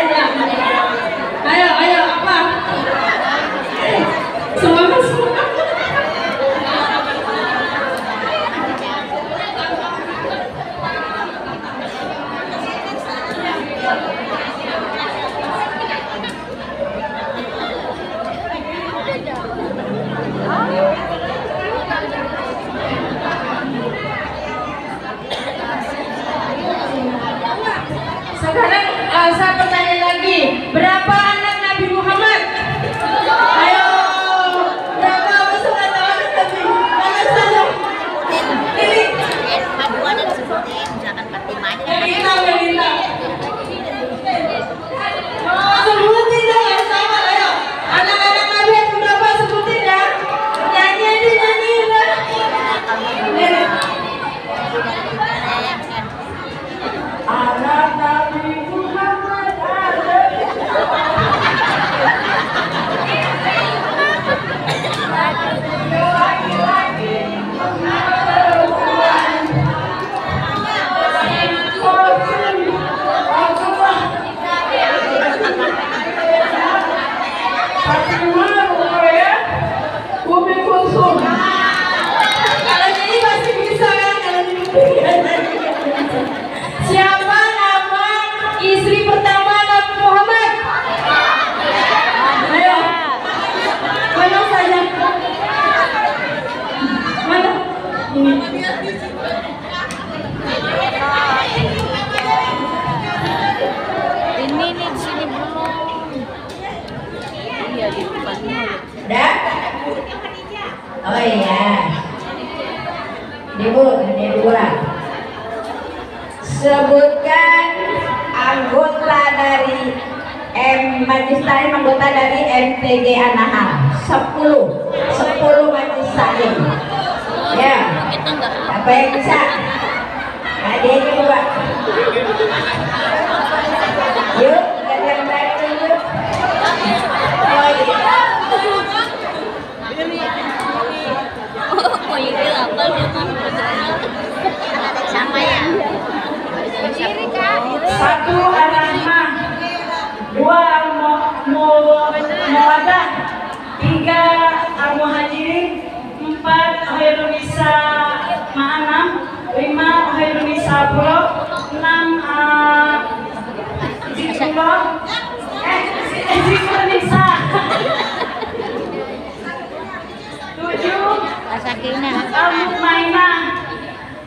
ya. Ayo apa? Semangat. Sekarang saya bertanya lagi, berapa anak Nabi Muhammad? Ayo, berapa anak Nabi? Mana saja? Ini. Melita. Sebutin dong, sama ayo. Anak-anak Nabi yang berapa, sebutin ya. Nyanyi. Anak Nabi Muhammad ada. Kalau nyanyi pasti bisa kan? Siapa nama istri pertama Nabi Muhammad? Ayo, mana saja? Mana? Ini. Ini nih di sini belum. Iya di depan mulut. Udah? Oh iya. Ibu, ini dua. Sebutkan anggota dari majelis taklim, anggota dari MTG Anahan. 10 majelis taklim. Ya. Apa yang bisa? Adiknya coba. Yuk, kita yang berani dulu. Oh iya. Oh ini apa dia sama ya? Satu Ar-Rahman, 2 Al-Mawadah, 3 Al-Muhajirin, 4 Khairunisa Ma'anam, 5 Khairunisa Pulau, 6 Zikrullah, Zikrunisa, 7 Al-Mutmainah,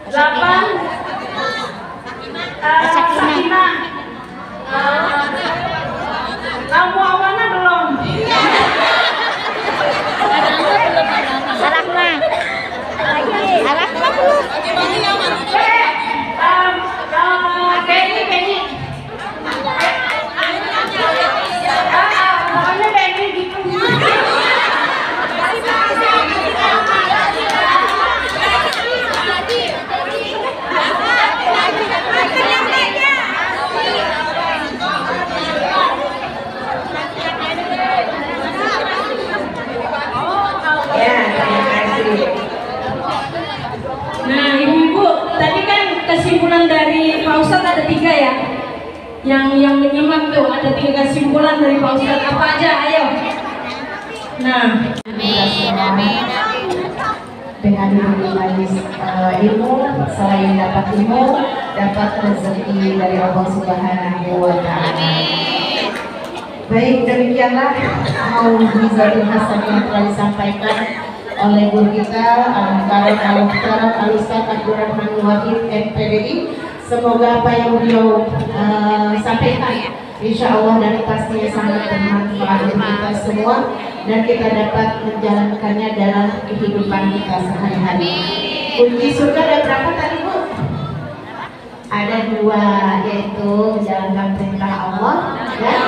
8 Sakinah. Kamu awana belum? Arahma. Arahma belum. Benny. Pokoknya Benny gitu. Nah, ibu-ibu, tadi kan kesimpulan dari Pak Ustadz ada 3 ya. Yang menyimak tuh ada 3 kesimpulan dari Pak Ustadz. Apa aja? Ayo. Nah, Amin. Dengan di majelis ilmu, selain dapat ilmu, dapat rezeki dari Allah Subhanahu wa Ta'ala. Baik, demikianlah mau'izatul hasanah yang telah disampaikan oleh guru kita Al-Mukarram Al-Ustaz Abdurrahman Wahid MPDI. Semoga apa yang beliau sampaikan insya Allah dan pastinya sangat bermanfaat untuk kita semua dan kita dapat menjalankannya dalam kehidupan kita sehari-hari. Kunci surga dan kedua yaitu menjalankan perintah Allah dan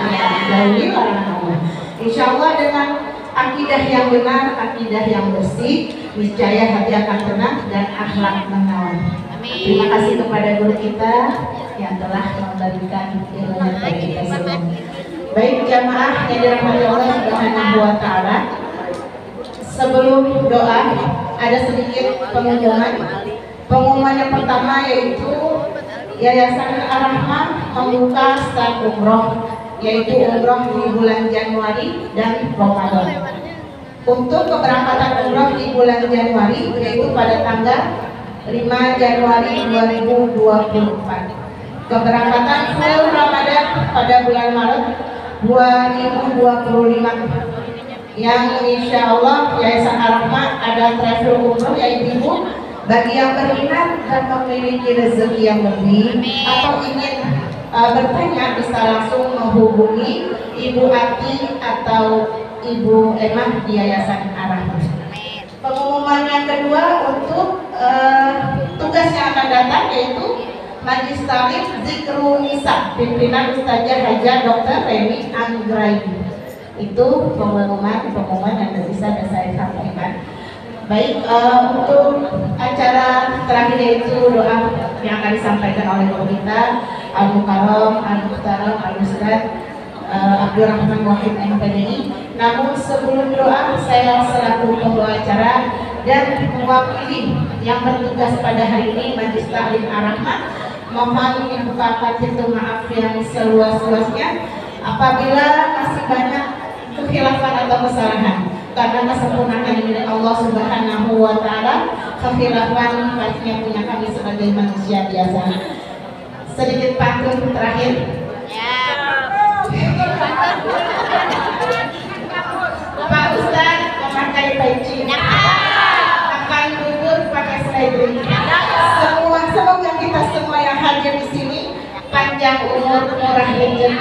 menjauhi larangan Allah. Insya Allah dengan akidah yang benar, akidah yang bersih, niscaya hati akan tenang dan akhlak menawan. Terima kasih kepada guru kita yang telah memberikan ilmu kepada kita semua. Baik jamaah yang dirahmati Allah Subhanahu wa Ta'ala, sebelum doa ada sedikit pengumuman. Pengumuman yang pertama yaitu Yayasan Ar-Rahmah membuka start umroh, yaitu umroh di bulan Januari dan Ramadan. Untuk keberangkatan umroh di bulan Januari yaitu pada tanggal 5 Januari 2024. Keberangkatan full Ramadan pada bulan Maret 2025, yang insya Allah Yayasan Ar-Rahmah ada travel umroh yaitu bagi yang berminat dan memiliki rezeki yang lebih atau ingin bertanya bisa langsung menghubungi Ibu Ati atau Ibu Emah di Yayasan Ar-Rahmah. Pengumuman yang kedua untuk tugas yang akan datang yaitu Majlis Taklim Zikrun Nisa, pimpinan Ustazah Haja Dr. Reni Anggraini. Itu pengumuman yang bisa saya sampaikan. Baik, untuk acara terakhir yaitu doa yang akan disampaikan oleh guru kita Al-Mukarram, Al-Muhtaram, Al-Ustaz Abdurrahman Wahid MPDI. Namun sebelum doa, saya selaku pembawa acara dan mewakili yang bertugas pada hari ini Majlis Taklim Ar-Rahmah mohon dibukakan pintu maaf yang seluas-luasnya apabila masih banyak kekhilafan atau kesalahan, karena kesempurnaan milik Allah Subhanahu wa Ta'ala. Kekhilafan pastinya punya kami sebagai manusia biasa. Sedikit pantun terakhir. Pak Ustaz memakai peci, akan bubur pakai seledri. Semoga kita semua yang hadir di sini panjang umur, murah rezeki.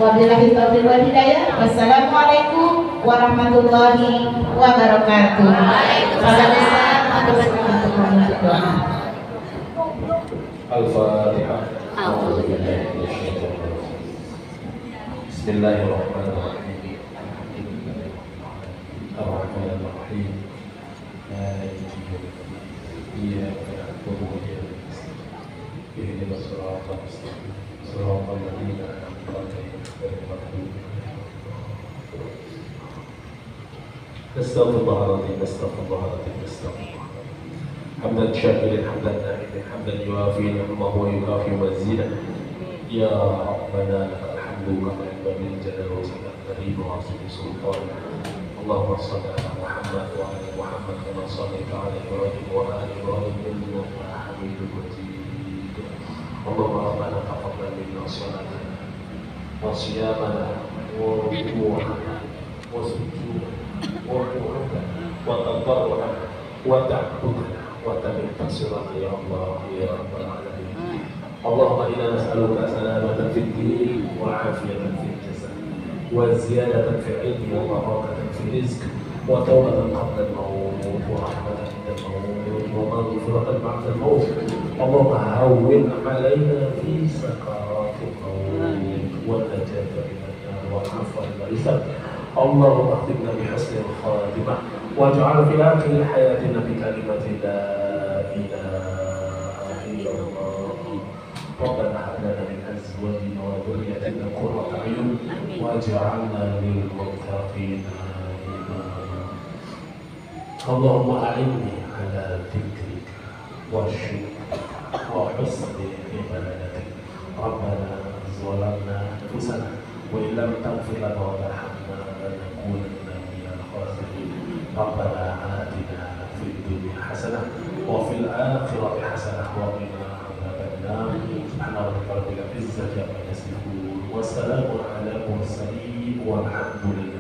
Wabillahi taufiq wal hidayah. Wassalamualaikum warahmatullahi wabarakatuh. Al-Fatihah. Bismillahirrahmanirrahim. Ar-Rahmanir-Rahim. Maliki yaumiddin. Iyyaka na'budu wa iyyaka nasta'in. Ihdinas siratal mustaqim. Siratal ladzina an'amta 'alaihim ghairil maghdubi 'alaihim. Astaghfirullahaladzim, astaghfirullahaladzim, astaghfirullah. Hamdan syakirin, hamdan na'imin, hamdan yuafi ni'amahu wa yukafi mazidah. Ya Rabbana lakal hamdu kama yanbaghi li jalali wajhika al-karim wa 'azimi sultanik. Allahumma shalli ala Muhammad wa ala Muhammad kama shallaita ala Ibrahim wa ala Ibrahim innaka Hamidum Majid. Allahumma rabbana taqabbal minna salatana wa siyamana wa ruku'ana wa sujudana wa qu'udana wa tadarru'ana wa ta'budana wa tabi'tasirana ya Allah ya Rabbal Alamin. Allahumma inna nas'aluka salamatan fid din wa 'afiyatan fil jasad wa ziyadatan fil ilmi wa barakatan fil rizq wa tawbatan qabla al-maut wa rahmatan 'inda al-maut wa maghfiratan ba'da al-maut. Allahumma hawwin 'alaina fi sakaratil maut wa najata minan nar wa 'afwa al-hisab. Allahumma akhtimna bi husnil khatimah waj'al fil akhir hayatina bi kalimati la ilaha illallah. Rabbana hab lana min azwajina wa dhurriyyatina qurrata a'yun waj'alna lil muttaqina imama. Allahumma a'inni ala dhikrika wa syukrika wa husni ibadatik. Rabbana zalamna anfusana wa illam taghfir lana wa tarhamna lanakunanna minal khasirin. Rabbana atina fid dunya hasanah wa fil akhirati hasanah wa qina adzaban nar. Subhana rabbika rabbil izzati amma yasifun wa salamun ala mursalin walhamdulillah.